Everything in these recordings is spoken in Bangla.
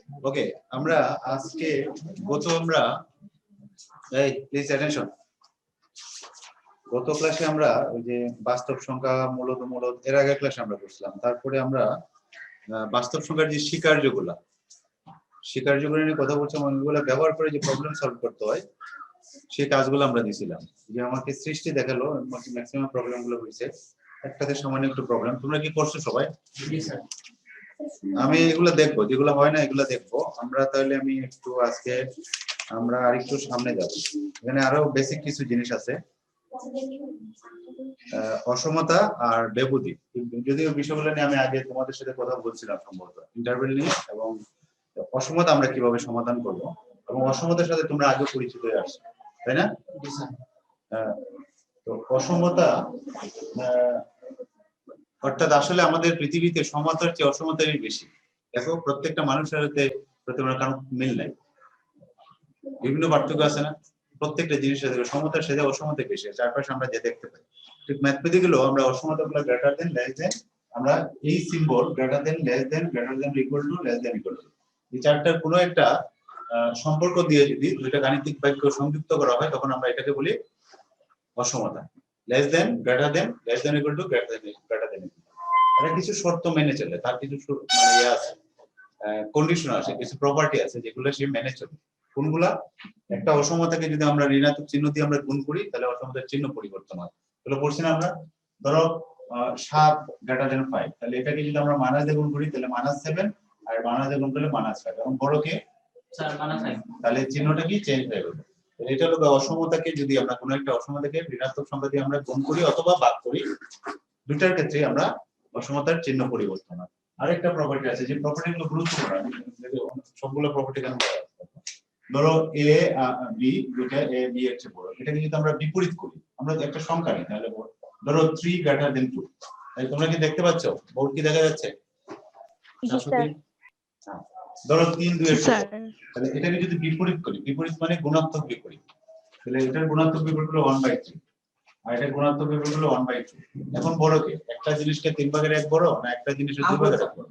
ওকে, আমরা আজকে আমরা এই প্লিজ অ্যাটেনশন। গত ক্লাসে আমরা ওই যে বাস্তব সংখ্যা মূলত এর আগে ক্লাসে আমরা করছিলাম। তারপরে আমরা বাস্তব সংখ্যার যে স্বীকার্যগুলো নিয়ে কথা বলছিলাম, ওইগুলো ব্যবহার করে যে প্রবলেম সলভ করতে হয় সেই কাজগুলো আমরা দিয়েছিলাম। যে আমাকে সৃষ্টি দেখালো, ম্যাক্সিমাম প্রবলেম গুলো হয়েছে, একটাতে সামান্য একটু প্রবলেম। তোমরা কি করছো সবাই? আমি এগুলো দেখবো, যেগুলো হয় না এগুলো দেখবো আমরা। তাহলে আমি একটু আজকে আমরা আরেকটু সামনে যাব। এখানে আরো বেসিক কিছু জিনিস আছে, অসমতা আর বেবুদি। যদিও বিষয়গুলো নিয়ে আমি আগে তোমাদের সাথে কথা বলছিলাম সম্ভবত ইন্টারভেল নিয়ে, এবং অসমতা আমরা কিভাবে সমাধান করব, এবং অসমতার সাথে তোমরা আগে পরিচিত হয়ে আসছো, তাই না? তো অসমতা অর্থাৎ আসলে আমাদের পৃথিবীতে সমতার চেয়ে অসমতাই বেশি। দেখো প্রত্যেকটা মানুষের সাথে কারণ মিল নাই, বিভিন্ন পার্থক্য আছে না? প্রত্যেকটা জিনিসের সাথে সমতার সাথে অসমতা বেশি, চারপাশে আমরা যে দেখতে পাই। ঠিক ম্যাথমেটিক্যালও আমরা অসমতা গুলো গ্রেটার দেন, লেস দেন, আমরা এই symbol greater than, less than, greater than, equal two, less than, equal two, এই চারটার কোনো একটা সম্পর্ক দিয়ে যদি দুইটা গাণিতিক বাক্য সংযুক্ত করা হয় তখন আমরা এটাকে বলি অসমতা। Less than, greater than, less than, equal two, greater than. এটা কিছু শর্ত মেনে চলে, তার কিছু মানে ইয়ে আছে, কন্ডিশন আছে, কিছু প্রপার্টি আছে যেগুলো সে মেনে চলে। কোনগুলা? একটা অসমতাকে যদি আমরা ঋণাত্মক চিহ্ন দিয়ে আমরা গুণ করি তাহলে অসমতার চিহ্ন পরিবর্তন হয়। এগুলো পড়ছি না আমরা? ধরো 7 গ্রেটার দেন 5, তাহলে এটাকে যদি আমরা মাইনাস দিয়ে গুণ করি তাহলে -7, আর মাইনাস দিয়ে গুণ করলে -5, এবং বড়কে 4 তাহলে চিহ্নটা কি চেঞ্জ হয়ে গেল। এটা হলো অসমতাকে যদি আমরা কোনো একটা অসমতাকে ঋণাত্মক সংখ্যা দিয়ে আমরা গুণ করি অথবা ভাগ করি, দুটার ক্ষেত্রে আমরা অসমতার চিহ্ন পরিবর্তন হয়। আরেকটা প্রপার্টি আছে, যে প্রপার্টি গুলো গুরুত্বপূর্ণ, সবগুলো প্রপার্টি কেন বলা আছে। ধরো এ বি, দুইটা এ বি এর চেয়ে বড়, এটাকে যদি আমরা বিপরীত করি, আমরা একটা সংখ্যা নিই, তাহলে ধরো 3 গ্রেটার দেন 2, তাহলে তোমরা কি দেখতে পাচ্ছ বোর্ড কি দেখা যাচ্ছে? ধরো 3 2 এর চেয়ে বড়, তাহলে এটাকে যদি বিপরীত করি, বিপরীত মানে গুণাত্মক বিপরীত, তাহলে এটার গুণাত্মক বিপরীত হলো 1/3, আর এটা গুণাত্মক বিপরীত হলো 1/2। এখন বড় কে? একটা জিনিসকে 3 ভাগের 1 বড় না একটা জিনিসের 2 ভাগের 1 বড়?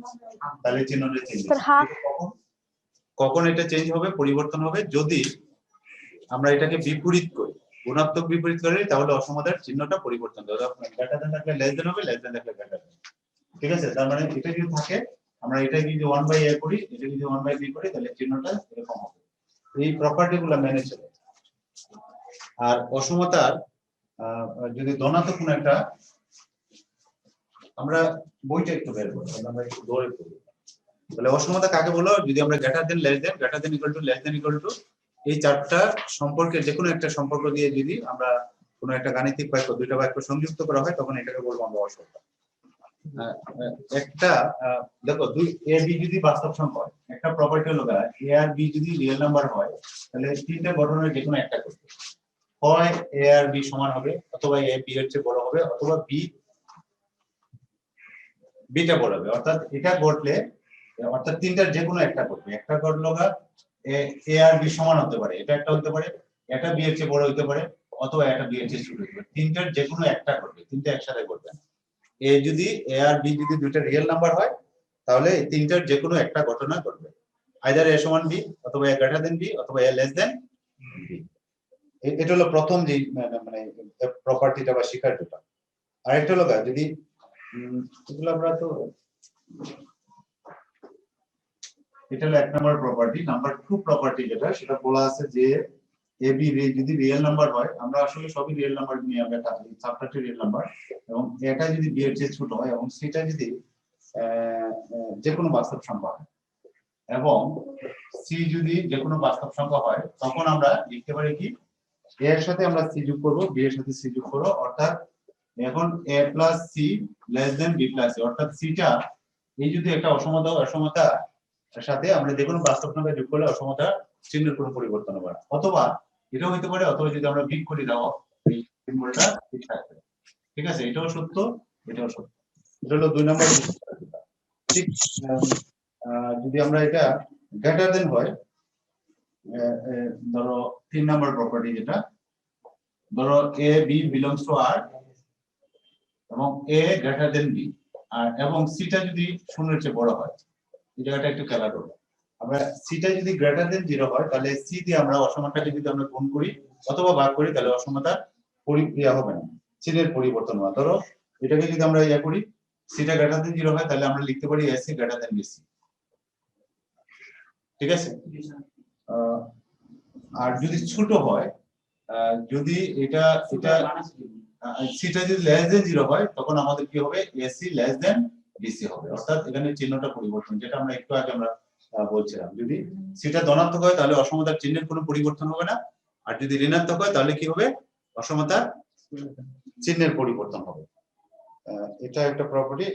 তাহলে চিহ্নটা চেঞ্জ হবে। কখন এটা চেঞ্জ হবে, পরিবর্তন হবে? যদি আমরা এটাকে বিপরীত করি, গুণাত্মক বিপরীত করি, তাহলে অসমতার চিহ্নটা পরিবর্তন হবে। গ্রেটার দেন থাকলে লেস দেন হবে, লেস দেন থাকলে গ্রেটার দেন। ঠিক আছে? তার মানে এটা যদি থাকে, আমরা এটা যদি 1/a করি, এটা যদি 1/b করি, তাহলে চিহ্নটা এরকম হবে। এই প্রপার্টিগুলো মেনে চলে। আর অসমতার যদি ধনাত্মক কোনো একটা, আমরা বইটা একটু বের করব, আমরা একটু দৌড়ে পড়ব। তাহলে অসমতা কাকে বলো? যদি আমরা greater than, less than, greater than, equal two, less than, equal two, এই চারটা সম্পর্কে যে কোনো একটা সম্পর্ক দিয়ে যদি আমরা কোনো একটা গাণিতিক বাক্য, দুইটা বাক্য সংযুক্ত করা হয় তখন এটাকে বলবো আমরা অসমতা। একটা দেখো, দুই এ বি যদি বাস্তব সংখ্যা হয়, একটা প্রপার্টি হলো এ আর বি যদি রিয়েল নাম্বার হয়, তাহলে তিনটা গঠনের যে কোনো একটা করতে হয় এ আর বি সমান হবে, অথবা এ বি এর চেয়ে বড় হবে, অথবা বি বিটা বড় হবে। অর্থাৎ এটা ঘটলে, অর্থাৎ তিনটার যে কোনো একটা ঘটবে। একটা ঘটলো এ আর বি সমান হতে পারে, এটা একটা হতে পারে, এটা বি এর চেয়ে বড় হতে পারে, অথবা এটা বি এর চেয়ে ছোট হতে পারে। তিনটার যে কোনো একটা ঘটবে, তিনটা একসাথে ঘটবে না। এ আর বি যদি দুইটা রিয়েল নাম্বার হয় তাহলে এই তিনটার যে কোনো একটা ঘটনা ঘটবে, আইদার এ সমান বি, অথবা এ গ্রেটার দেন বি, অথবা এ লেস দেন বি। এটা হলো প্রথম যে মানে প্রপার্টিটা বা স্বীকার্যতা। আরেকটা হলো যদি এগুলো আমরা তো, এটা হলো 1 নম্বর প্রপার্টি। নাম্বার 2 প্রপার্টি যেটা, সেটা বলা আছে যে এ বি যদি রিয়েল নাম্বার হয়, আমরা আসলে সবই রিয়েল নাম্বার নিয়ে আমরা সাবট্রাক্টিভ রিয়েল নাম্বার, এবং এটা যদি বি এর চেয়ে ছোট হয় এবং সেটা যদি যে কোনো বাস্তব সংখ্যা হয়, এবং সি যদি যে কোনো বাস্তব সংখ্যা হয়, তখন আমরা লিখতে পারি কি, এ এর সাথে আমরা সি যোগ করব, বি এর সাথে সি যোগ করব, অর্থাৎ এখন a plus c less than b plus c, অর্থাৎ সিটা এই যদি একটা অসমতা সাথে আমরা যে কোনো বাস্তব সংখ্যা যোগ করলে অসমতা চিহ্নের কোনো পরিবর্তন হবে না। অথবা এটাও হতে পারে, অথবা যদি আমরা বিগ করে দাও এই সিম্বলটা ঠিক থাকবে। ঠিক আছে? এটাও সত্য, এটাও সত্য। এটা হলো 2 নম্বর। ঠিক যদি আমরা এটা গ্রেটার দেন হয়, ধরো 3 নম্বর প্রপার্টি যেটা, ধরো এ বি বিলংস টু আর, এবং এ গ্রেটার দেন বি, আর এবং সিটা যদি শূন্যের চেয়ে বড় হয়, এই জায়গাটা একটু খেলা করবো। আমরা সিটা যদি গ্রেটার দেন 0 হয় তাহলে সি দিয়ে আমরা অসমানটাকে যদি আমরা গুণ করি অথবা ভাগ করি তাহলে অসমতা পরিক্রিয়া হবে না, চিহ্নের পরিবর্তন হবে। ধরো এটাকে যদি আমরা ইয়া করি সিটা গ্রেটার দেন 0 হয় তাহলে আমরা লিখতে পারি এসি গ্রেটার দেন বিসি। ঠিক আছে? আর যদি ছোট হয়, যদি এটা সিটা যদি লেস দেন 0 হয় তখন আমাদের কি হবে, এসি লেস দেন বিসি হবে। অর্থাৎ এখানে চিহ্নটা পরিবর্তন, যেটা আমরা একটু আগে আমরা বলছিলাম। যদি সিটা ধনাত্মক হয় তাহলে অসমতার চিহ্নের কোনো পরিবর্তন হবে না, আর যদি ঋণাত্মক হয় তাহলে কি হবে, অসমতার চিহ্নের পরিবর্তন হবে। এটা একটা প্রপার্টি।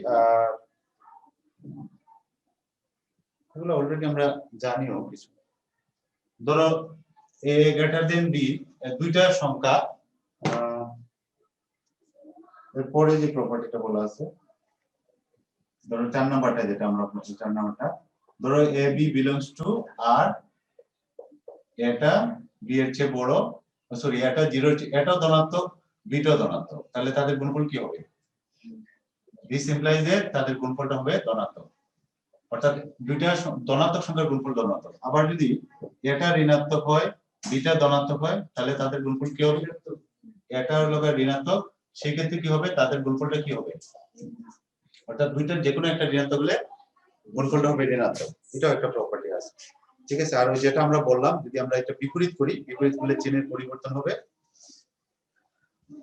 এগুলো অলরেডি আমরা জানিও কিছু। ধরো a গ্রেটার দেন b, দুইটা সংখ্যা, এরপরে যে প্রপার্টিটা বলা আছে, ধরো 4 নাম্বারটা, যেটা আমরা 4 নাম্বারটা, ধরো a b belongs to r, এটা b এর চেয়ে বড়, সরি এটা 0 এর চেয়ে, এটা ধনাত্মক বিটা ধনাত্মক, তাহলে তাদের গুণফল কি হবে? this implies that তাদের গুণফলটা হবে ধনাত্মক। অর্থাৎ দুইটা ধনাত্মক সংখ্যার গুণফল ধনাত্মক। আবার যদি এটা ঋণাত্মক হয় বিটা ধনাত্মক হয় তাহলে তাদের গুণফল কি হবে? এটা হলো ঋণাত্মক, সেই ক্ষেত্রে কি হবে, তাদের গুণফলটা কি হবে? অর্থাৎ দুইটার যে কোনো একটা ঋণাত্মক হলে গুণফলটা হবে ঋণাত্মক। এটাও একটা প্রপার্টি আছে। ঠিক আছে? আর যেটা আমরা বললাম, যদি আমরা এটা বিপরীত করি, বিপরীত করলে চিহ্নের পরিবর্তন হবে।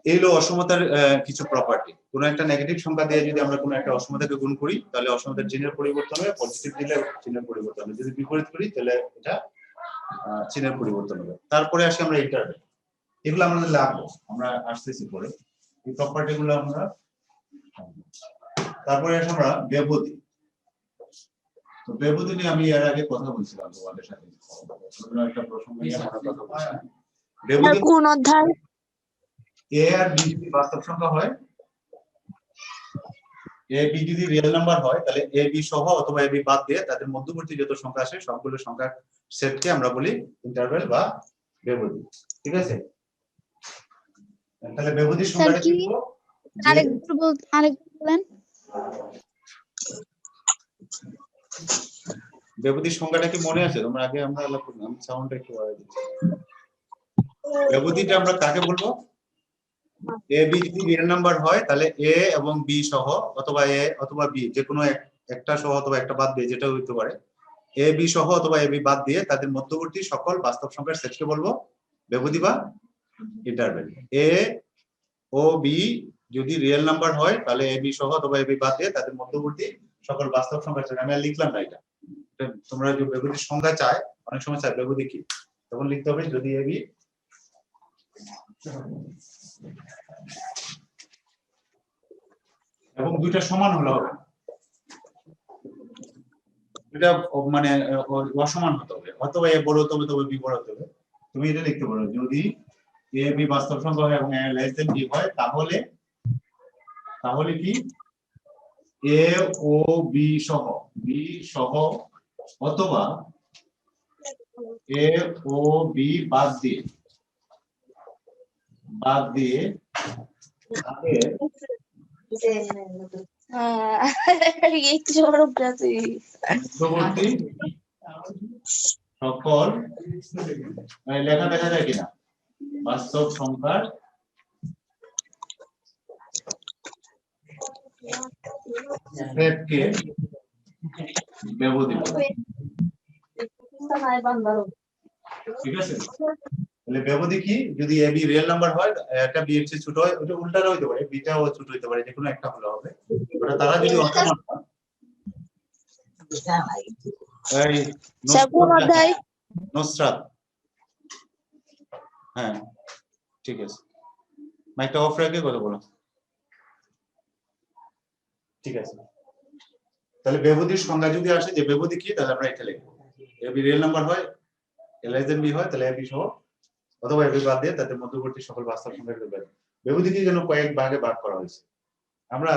এই হলো অসমতার কিছু প্রপার্টি। কোন একটা নেগেটিভ সংখ্যা দিয়ে যদি আমরা কোন একটা অসমতাকে গুণ করি তাহলে অসমতার চিহ্নের পরিবর্তন হবে, পজিটিভ দিলে চিহ্নের পরিবর্তন হবে, যদি বিপরীত করি তাহলে এটা চিহ্নের পরিবর্তন হবে। তারপরে আসি আমরা ইন্টারভেল। এগুলো আমাদের লাগবে, আমরা আসতেছি পরে এই প্রপার্টি গুলো আমরা। তারপরে আসি আমরা ব্যবধি। তো ব্যবধি নিয়ে আমি এর আগে কথা বলছিলাম তোমাদের সাথে, একটা প্রসঙ্গ নিয়ে আমরা কথা বলছিলাম। ব্যবধি কোন অধ্যায়? a আর b যদি বাস্তব সংখ্যা হয়, a b যদি রিয়েল নাম্বার হয় তাহলে a b সহ অথবা a b বাদ দিয়ে তাদের মধ্যবর্তী যত সংখ্যা আসে সবগুলো সংখ্যার সেটকে আমরা বলি ইন্টারভেল বা ব্যবধি। ঠিক আছে? তাহলে ব্যবধির সংখ্যাটা কি হলো? আরেকটু বলেন। ব্যবধির সংখ্যাটা কি মনে আছে? তোমরা আগে আমরা আলাপ করলাম, আমি সাউন্ডটা একটু বাড়িয়ে দিচ্ছি। ব্যবধিটা আমরা কাকে বলবো? a b যদি রিয়েল নাম্বার হয় তাহলে a এবং b সহ অথবা a অথবা b যে কোনো একটা সহ অথবা একটা বাদ দিয়ে, যেটা হতে পারে a b সহ অথবা a b বাদ দিয়ে তাদের মধ্যবর্তী সকল বাস্তব সংখ্যার সেটকে বলবো ব্যবধি বা ইন্টারভেল। a ও b যদি রিয়েল নাম্বার হয় তাহলে a b সহ অথবা a b বাদ দিয়ে তাদের মধ্যবর্তী সকল বাস্তব সংখ্যার সেট। আমি আর লিখলাম না এটা, তোমরা যে ব্যবধির সংখ্যা চায়, অনেক সময় চায় ব্যবধি কি, তখন লিখতে হবে যদি a b এবং দুইটা সমান হলে হবে, এটা মানে অসমান হতে হবে, অথবা এ বড় হতে হবে তবে বি বড় হতে হবে। তুমি এটা লিখতে পারো, যদি এ বি বাস্তব সংখ্যা হয় এবং এ লেস দেন বি হয় তাহলে কি এ ও বি সহ অথবা এ ও বি বাদ দিয়ে তাদের মধ্যবর্তী সকল লেখা দেখা যায় কিনা বাস্তব সংখ্যার সেটকে ব্যবধি বলে। ঠিক আছে? তাহলে ব্যবধি কি, যদি a b রিয়েল নাম্বার হয়, একটা b এর চেয়ে ছোট হয়, ওটা উল্টাটা হইতে পারে, বিটাও ছোট হইতে পারে, যে কোনো একটা হলে হবে। ওটা তারা যদি অসমান হয়, এই নুসরাত, হ্যাঁ ঠিক আছে, মাইকটা অফ রেখে কথা বলো। ঠিক আছে? তাহলে ব্যবধির সংজ্ঞা যদি আসে যে ব্যবধি কি, তাহলে আমরা এটা লিখবো a b রিয়েল নাম্বার হয়, a লেস দেন b হয় তাহলে a b সহ অথবা a b বাদ দিয়ে তাদের মধ্যবর্তী সকল বাস্তব সংখ্যার ব্যবধি। ব্যবধিকে যেন কয়েক ভাগে ভাগ করা হয়েছে, আমরা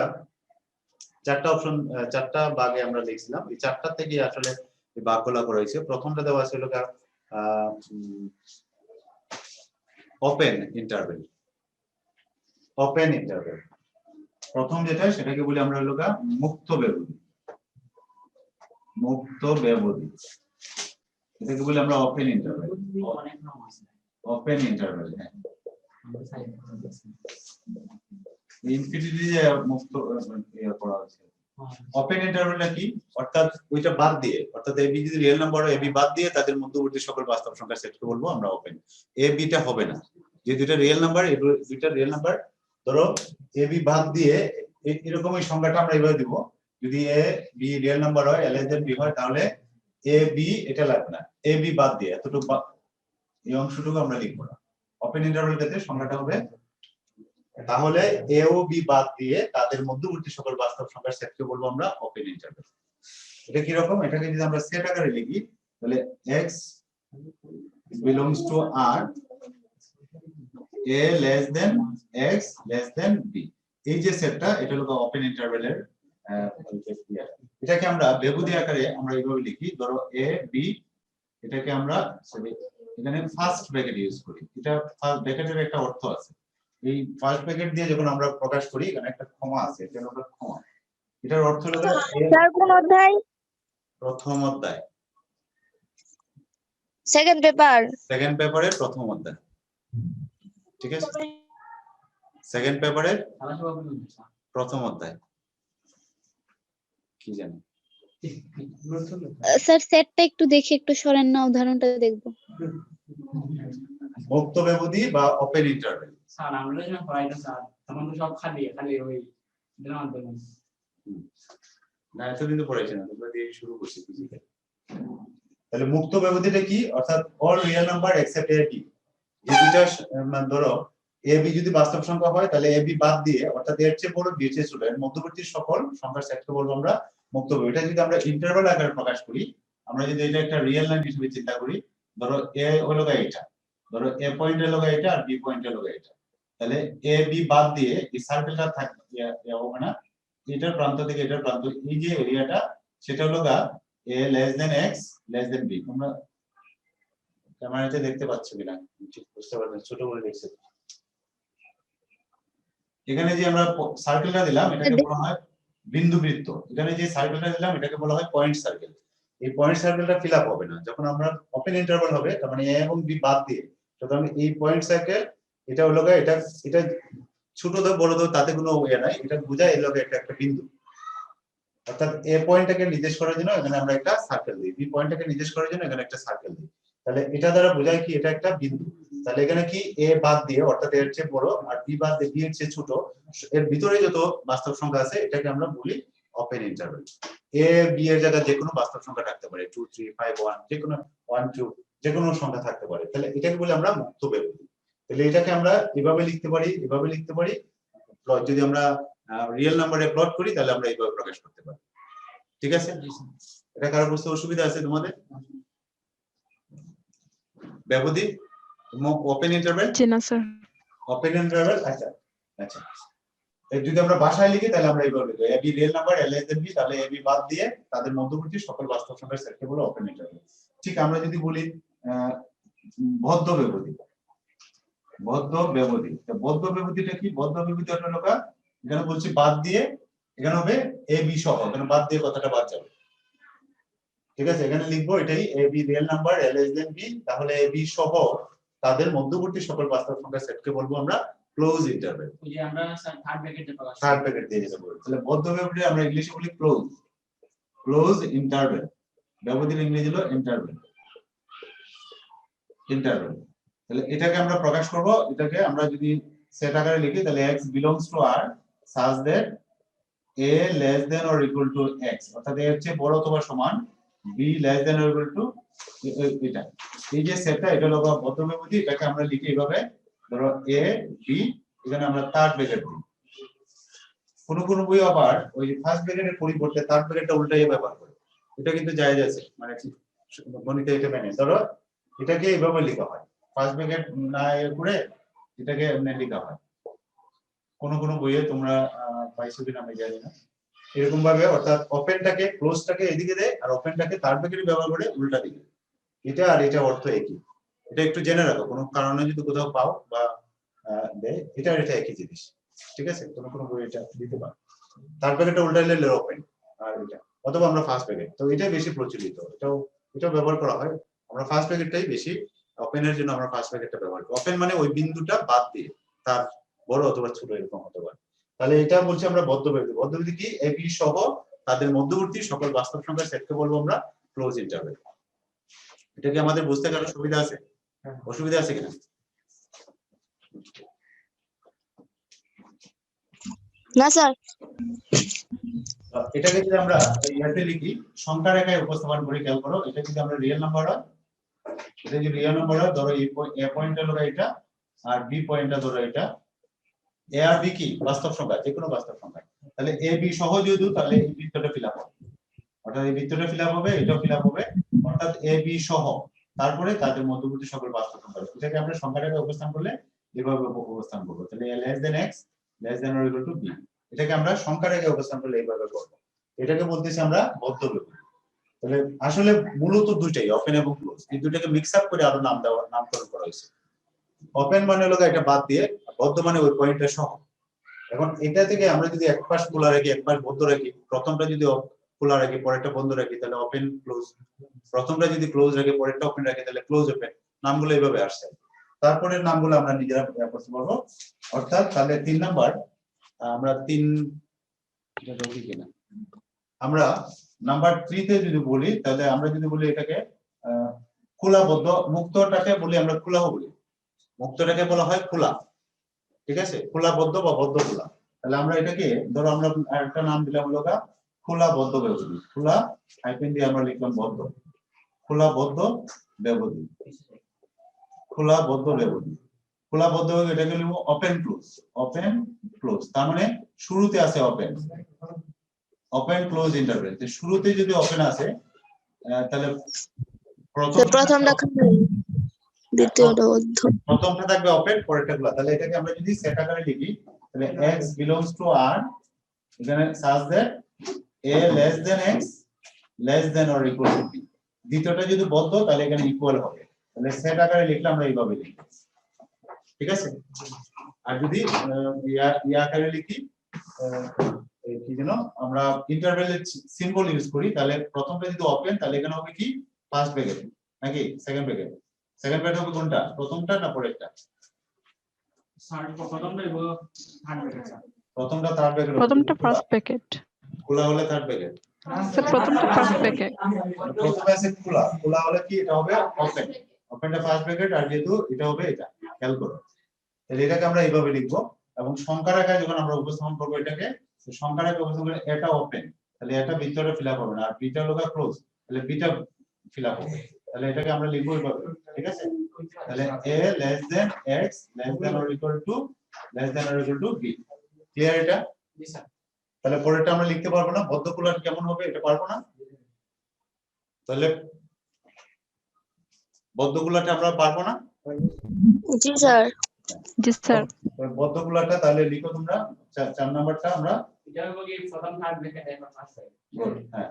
চারটা অপশন, চারটা ভাগে আমরা লিখছিলাম, এই চারটা থেকে আসলে এই ভাগগুলো করা হয়েছে। প্রথমটা দেওয়া ছিল ওপেন ইন্টারভেল। প্রথম যেটা সেটাকে বলি আমরা হলো মুক্ত ব্যবধি। এটাকে বলি আমরা ওপেন ইন্টারভ্যাল। ওপেন ইন্টারভ্যাল, হ্যাঁ ইনফিনিটি যে মুক্ত ইয়া করা আছে। ওপেন ইন্টারভ্যালটা কি, অর্থাৎ ওইটা বাদ দিয়ে, অর্থাৎ এবি যদি রিয়েল নাম্বার হয় এবি বাদ দিয়ে তাদের মধ্যবর্তী সকল বাস্তব সংখ্যার সেটকে বলবো আমরা ওপেন। এ বিটা হবে না, যে দুইটা রিয়েল নাম্বার, এই দুইটা রিয়েল নাম্বার ধরো এবি বাদ দিয়ে এরকম এই সংখ্যাটা আমরা এইভাবে দিব, যদি এ বি রিয়েল নাম্বার হয় এল এস দেন বি হয় তাহলে এ বি এটা লাগবে না, এ বি বাদ দিয়ে এতটুকু এই অংশটুকু আমরা লিখবো না। ওপেন ইন্টারভ্যাল ক্ষেত্রে সংখ্যাটা হবে তাহলে এ ও বি বাদ দিয়ে তাদের মধ্যবর্তী সকল বাস্তব সংখ্যার সেটকে বলবো আমরা ওপেন ইন্টারভ্যাল। এটা কি রকম, এটাকে যদি আমরা সেট আকারে লিখি তাহলে x belongs to r a less than x less than b, এই যে সেটটা এটা হলো ওপেন ইন্টারভ্যালের। এটাকে আমরা বেবুদি আকারে আমরা এইভাবে লিখি, ধরো a b, এটাকে আমরা এখানে ফার্স্ট ব্র্যাকেট ইউজ করি। এটা ফার্স্ট ব্র্যাকেটের একটা অর্থ আছে, এই ফার্স্ট ব্র্যাকেট দিয়ে যখন আমরা প্রকাশ করি এখানে একটা কমা আছে, এটা হলো কমা, এটার অর্থ হলো স্যার কোন অধ্যায়? প্রথম অধ্যায়, সেকেন্ড পেপার। সেকেন্ড পেপারের প্রথম অধ্যায়, ঠিক আছে, সেকেন্ড পেপারের প্রথম অধ্যায় কি জানি। স্যার সেটটা একটু দেখে একটু সরেন না, উদাহরণটা দেখবো। মুক্ত ব্যবধি বা ওপেন ইন্টারভ্যাল। স্যার আমরা যখন পড়াইতো স্যার তখন তো সব খালি খালি ওই এটার মাধ্যমে। না এতদিন তো পড়াইছে না, তোমরা দিয়ে শুরু করছি ফিজিক্যাল। তাহলে মুক্ত ব্যবধিটা কি, অর্থাৎ all real number except A B, যে দুইটা ধরো এ বি যদি বাস্তব সংখ্যা হয় তাহলে এ বি বাদ দিয়ে, অর্থাৎ এর চেয়ে বড় বি এর চেয়ে ছোট, এর মধ্যবর্তী সকল সংখ্যার সেটকে বলবো আমরা মুক্ত ব্যবধি। এটা যদি আমরা ইন্টারভাল আকারে প্রকাশ করি, আমরা যদি এটা একটা রিয়েল লাইন হিসেবে চিন্তা করি, ধরো এ হলো এটা, ধরো এ পয়েন্টের লগে এটা আর বি পয়েন্টের লগে এটা, তাহলে এ বি বাদ দিয়ে এই সার্কেলটা থাকবে হবে না, এটার প্রান্ত থেকে এটার প্রান্ত, এই যে এরিয়াটা সেটা হলো a less than x less than b। তোমরা ক্যামেরাতে দেখতে পাচ্ছ কিনা ঠিক বুঝতে পারবেন, ছোট করে দেখছি। এখানে যে আমরা সার্কেলটা দিলাম এটাকে বলা হয় বিন্দু বৃত্ত, এখানে যে সার্কেলটা দিলাম এটাকে বলা হয় পয়েন্ট সার্কেল। এই পয়েন্ট সার্কেলটা ফিল আপ হবে না যখন আমরা ওপেন ইন্টারভাল হবে, তার মানে a এবং b বাদ দিয়ে, সুতরাং এই পয়েন্ট সার্কেল এটা হলো এটা এটা ছোট দাও বড় দাও তাতে কোনো ইয়ে নাই, এটা বোঝায় এর লগে একটা বিন্দু, অর্থাৎ এ পয়েন্টটাকে নির্দেশ করার জন্য এখানে আমরা একটা সার্কেল দিই, বি পয়েন্টটাকে নির্দেশ করার জন্য এখানে একটা সার্কেল দিই, তাহলে এটা দ্বারা বোঝায় কি এটা একটা বিন্দু। তাহলে এখানে কি এ বাদ দিয়ে, অর্থাৎ এর চেয়ে বড়, আর বি বাদ দিয়ে বি এর চেয়ে ছোট, এর ভিতরে যত বাস্তব সংখ্যা আছে এটাকে আমরা বলি ওপেন ইন্টারভাল। এ বি এর জায়গায় যে কোনো বাস্তব সংখ্যা থাকতে পারে, 2 3 5 1 যে কোনো 1 2 যে কোনো সংখ্যা থাকতে পারে, তাহলে এটাকে বলি আমরা মুক্ত ব্যবধি। তাহলে এটাকে আমরা এভাবে লিখতে পারি, এভাবে লিখতে পারি, যদি আমরা রিয়েল নাম্বারে প্লট করি তাহলে আমরা এইভাবে প্রকাশ করতে পারি, ঠিক আছে। এটা কারো বুঝতে অসুবিধা আছে তোমাদের? ব্যবধি ওপেন ইন্টারভাল, জি না স্যার। ওপেন ইন্টারভাল, আচ্ছা আচ্ছা। যদি আমরা ভাষায় লিখি তাহলে আমরা এইভাবে লিখব, A B real number L S than B, তাহলে এবি বাদ দিয়ে তাদের মধ্যবর্তী সকল বাস্তব সংখ্যার সেটকে বলে ওপেন ইন্টারভাল। ঠিক আমরা যদি বলি বদ্ধ ব্যবধি, বদ্ধ ব্যবধি, তো বদ্ধ ব্যবধিটা কি? বদ্ধ ব্যবধিটা হলো এখানে বলছি বাদ দিয়ে, এখানে হবে এ বি সহ, এখানে বাদ দিয়ে কথাটা বাদ যাবে, ঠিক আছে। এখানে লিখবো এটাই A B real number L S than B, তাহলে এ বি সহ তাদের মধ্যবর্তী সকল বাস্তব সংখ্যার সেটকে বলবো আমরা ক্লোজ ইন্টারভাল। ওই যে আমরা স্যার থার্ড ব্র্যাকেটে প্রকাশ থার্ড ব্র্যাকেট দিয়ে যেটা বলি, তাহলে বদ্ধ ব্যবধি আমরা ইংলিশে বলি ক্লোজ, ক্লোজ ইন্টারভাল। ব্যবধির ইংরেজি হলো ইন্টারভাল, ইন্টারভাল। তাহলে এটাকে আমরা প্রকাশ করব, এটাকে আমরা যদি সেট আকারে লিখি তাহলে x belongs to r such that a less than or equal to x, অর্থাৎ এর চেয়ে বড় অথবা সমান b less than or equal to এটা, এই যে সেটটা এটা হলো বদ্ধ ব্যবধি। এটাকে আমরা লিখি এইভাবে, ধরো a b, এখানে আমরা থার্ড ব্র্যাকেট দিই। কোন কোন বই আবার ওই ফার্স্ট ব্র্যাকেটের পরিবর্তে থার্ড ব্র্যাকেটটা উল্টাইয়ে ব্যবহার করে, এটা কিন্তু জায়েজ আছে, মানে গণিতে এটা মেনে। ধরো এটাকে এইভাবে লেখা হয়, ফার্স্ট ব্র্যাকেট না করে এটাকে এমনি লেখা হয়, কোন কোন বইয়ে তোমরা পাইছো কিনা আমি জানি না, এরকম ভাবে, অর্থাৎ ওপেনটাকে ক্লোজটাকে এদিকে দেয় আর ওপেনটাকে থার্ড ব্র্যাকেট ব্যবহার করে উল্টা দিকে, এটা আর এটা অর্থ একই। এটা একটু জেনে রাখো, কোনো কারণে যদি কোথাও পাও বা দেয়, এটা আর এটা একই জিনিস, ঠিক আছে। কোন কোন বই এটা দিতে পারে, থার্ড ব্র্যাকেটটা উল্টাইলে ওপেন আর এটা, অথবা আমরা ফার্স্ট ব্র্যাকেট, তো এটাই বেশি প্রচলিত, এটাও ব্যবহার করা হয় আমরা ফার্স্ট ব্র্যাকেটটাই বেশি, ওপেনের জন্য আমরা ফার্স্ট ব্র্যাকেটটা ব্যবহার করি। ওপেন মানে ওই বিন্দুটা বাদ দিয়ে, তার বড় অথবা ছোট এরকম হতে পারে। তাহলে এটা বলছি আমরা বদ্ধবিধি। বদ্ধবিধি কি? এ বি সহ তাদের মধ্যবর্তী সকল বাস্তব সংখ্যার সেটকে বলবো আমরা ক্লোজ ইন্টারভ্যাল। এটা কি আমাদের বুঝতে কারো সুবিধা আছে? অসুবিধা আছে কিনা? না স্যার। এটাকে যদি আমরা ইয়াতে লিখি, সংখ্যা রেখায় উপস্থাপন করি, খেয়াল করো, এটা যদি আমরা রিয়েল নাম্বার হয়, এটা যদি রিয়েল নাম্বার হয়, ধরো এ পয়েন্টটা হলো এটা আর বি পয়েন্টটা ধরো এটা। এ আর বি কি? বাস্তব সংখ্যা, যে কোনো বাস্তব সংখ্যা। তাহলে এ বি সহ যদি, তাহলে এই বৃত্তটা ফিল আপ হবে, অর্থাৎ এই বৃত্তটা ফিল আপ হবে, এটাও ফিল আপ হবে, অর্থাৎ এ বি সহ তারপরে তাদের মধ্যবর্তী সকল বাস্তব সংখ্যা। এটাকে আমরা সংখ্যা রেখায় উপস্থাপন করলে এভাবে উপস্থাপন করবো। তাহলে a less than x less than or equal to b, এটাকে আমরা সংখ্যা রেখায় উপস্থাপন করলে এইভাবে করবো। এটাকে বলতেছি আমরা বদ্ধবিধি। তাহলে আসলে মূলত দুইটাই, ওপেন এবং ক্লোজ, এই দুইটাকে মিক্স আপ করে আরো নামকরণ করা হয়েছে। ওপেন মানে হলো এটা বাদ দিয়ে, বদ্ধ মানে ওই পয়েন্টটা সহ। এখন এটা থেকে আমরা যদি এক পাশ খোলা রাখি, এক পাশ বন্ধ রাখি, প্রথমটা যদি খোলা রাখি পরেরটা বন্ধ রাখি, তাহলে ওপেন ক্লোজ। প্রথমটা যদি ক্লোজ রাখি পরেরটা ওপেন রাখি, তাহলে ক্লোজ ওপেন। নামগুলো এইভাবে আসছে। তারপরে নামগুলো আমরা নিজেরা করতে পারবো। অর্থাৎ তাহলে 3 নাম্বার আমরা 3, এটা দেখি কিনা, আমরা নাম্বার 3 তে যদি বলি, তাহলে আমরা যদি বলি এটাকে খোলা বদ্ধ, মুক্তটাকে বলি আমরা খোলা বলি, মুক্তটাকে বলা হয় খোলা, ঠিক আছে, খোলা বদ্ধ বা বদ্ধ খোলা। তাহলে আমরা এটাকে ধরো আমরা একটা নাম দিলাম হলো খোলা বদ্ধ ব্যবধি, খোলা হাইফেন দিয়ে আমরা লিখলাম বদ্ধ, খোলা বদ্ধ ব্যবধি, খোলা বদ্ধ ব্যবধি, খোলা বদ্ধ ব্যবধি। এটাকে লিখব ওপেন ক্লোজ, ওপেন ক্লোজ, তার মানে শুরুতে আছে ওপেন, ওপেন ক্লোজ ইন্টারভ্যাল। শুরুতে যদি ওপেন আছে তাহলে প্রথমটা খালি, দ্বিতীয়টা বদ্ধ। প্রথমটা থাকবে ওপেন, পরেরটা খোলা। তাহলে এটাকে আমরা যদি সেট আকারে লিখি, তাহলে x belongs to r, এখানে such that a less than x less than or equal to b। দ্বিতীয়টা যদি বদ্ধ তাহলে এখানে ইকুয়াল হবে। তাহলে সেট আকারে লিখলে আমরা এইভাবে লিখি, ঠিক আছে। আর যদি ইয়া আকারে লিখি, কি যেন আমরা ইন্টারভ্যালের সিম্বল ইউজ করি, তাহলে প্রথমটা যদি ওপেন তাহলে এখানে হবে কি ফার্স্ট ব্র্যাকেট নাকি সেকেন্ড ব্র্যাকেট? সেকেন্ড ব্র্যাকেট হবে কোনটা, প্রথমটা না পরেরটা? প্রথমটা থার্ড ব্র্যাকেট, প্রথমটা ফার্স্ট প্যাকেট, খোলা হলে থার্ড ব্র্যাকেট, স্যার প্রথমটা ফার্স্ট প্যাকেট। প্রথমে আছে খোলা, খোলা হলে কি এটা হবে ওপেন, ওপেনটা ফার্স্ট ব্র্যাকেট, আর যেহেতু এটা হবে এটা, খেয়াল করো। তাহলে এটাকে আমরা এইভাবে লিখবো, এবং সংখ্যা রেখায় যখন আমরা উপস্থাপন করবো এটাকে, সংখ্যা রেখায় উপস্থাপন করলে এটা ওপেন, তাহলে এটা ভিতরে ফিল আপ হবে না, আর বিটা লোকা ক্লোজ, তাহলে বিটা ফিল আপ হবে। তাহলে এটাকে আমরা লিখবো এইভাবে, ঠিক আছে। তাহলে a less than x less than or equal to b, clear এটা? জি স্যার। তাহলে পরেরটা আমরা লিখতে পারবো না, বদ্ধ খোলা কেমন হবে এটা পারবো না, তাহলে বদ্ধ খোলাটা আমরা পারবো না। জি স্যার। জি স্যার। বদ্ধ খোলাটা তাহলে লিখো তোমরা, 4 নাম্বারটা আমরা, এটা হলো কি প্রথম থার্ড ব্র্যাকেট এর ফার্স্ট ব্র্যাকেট। হ্যাঁ,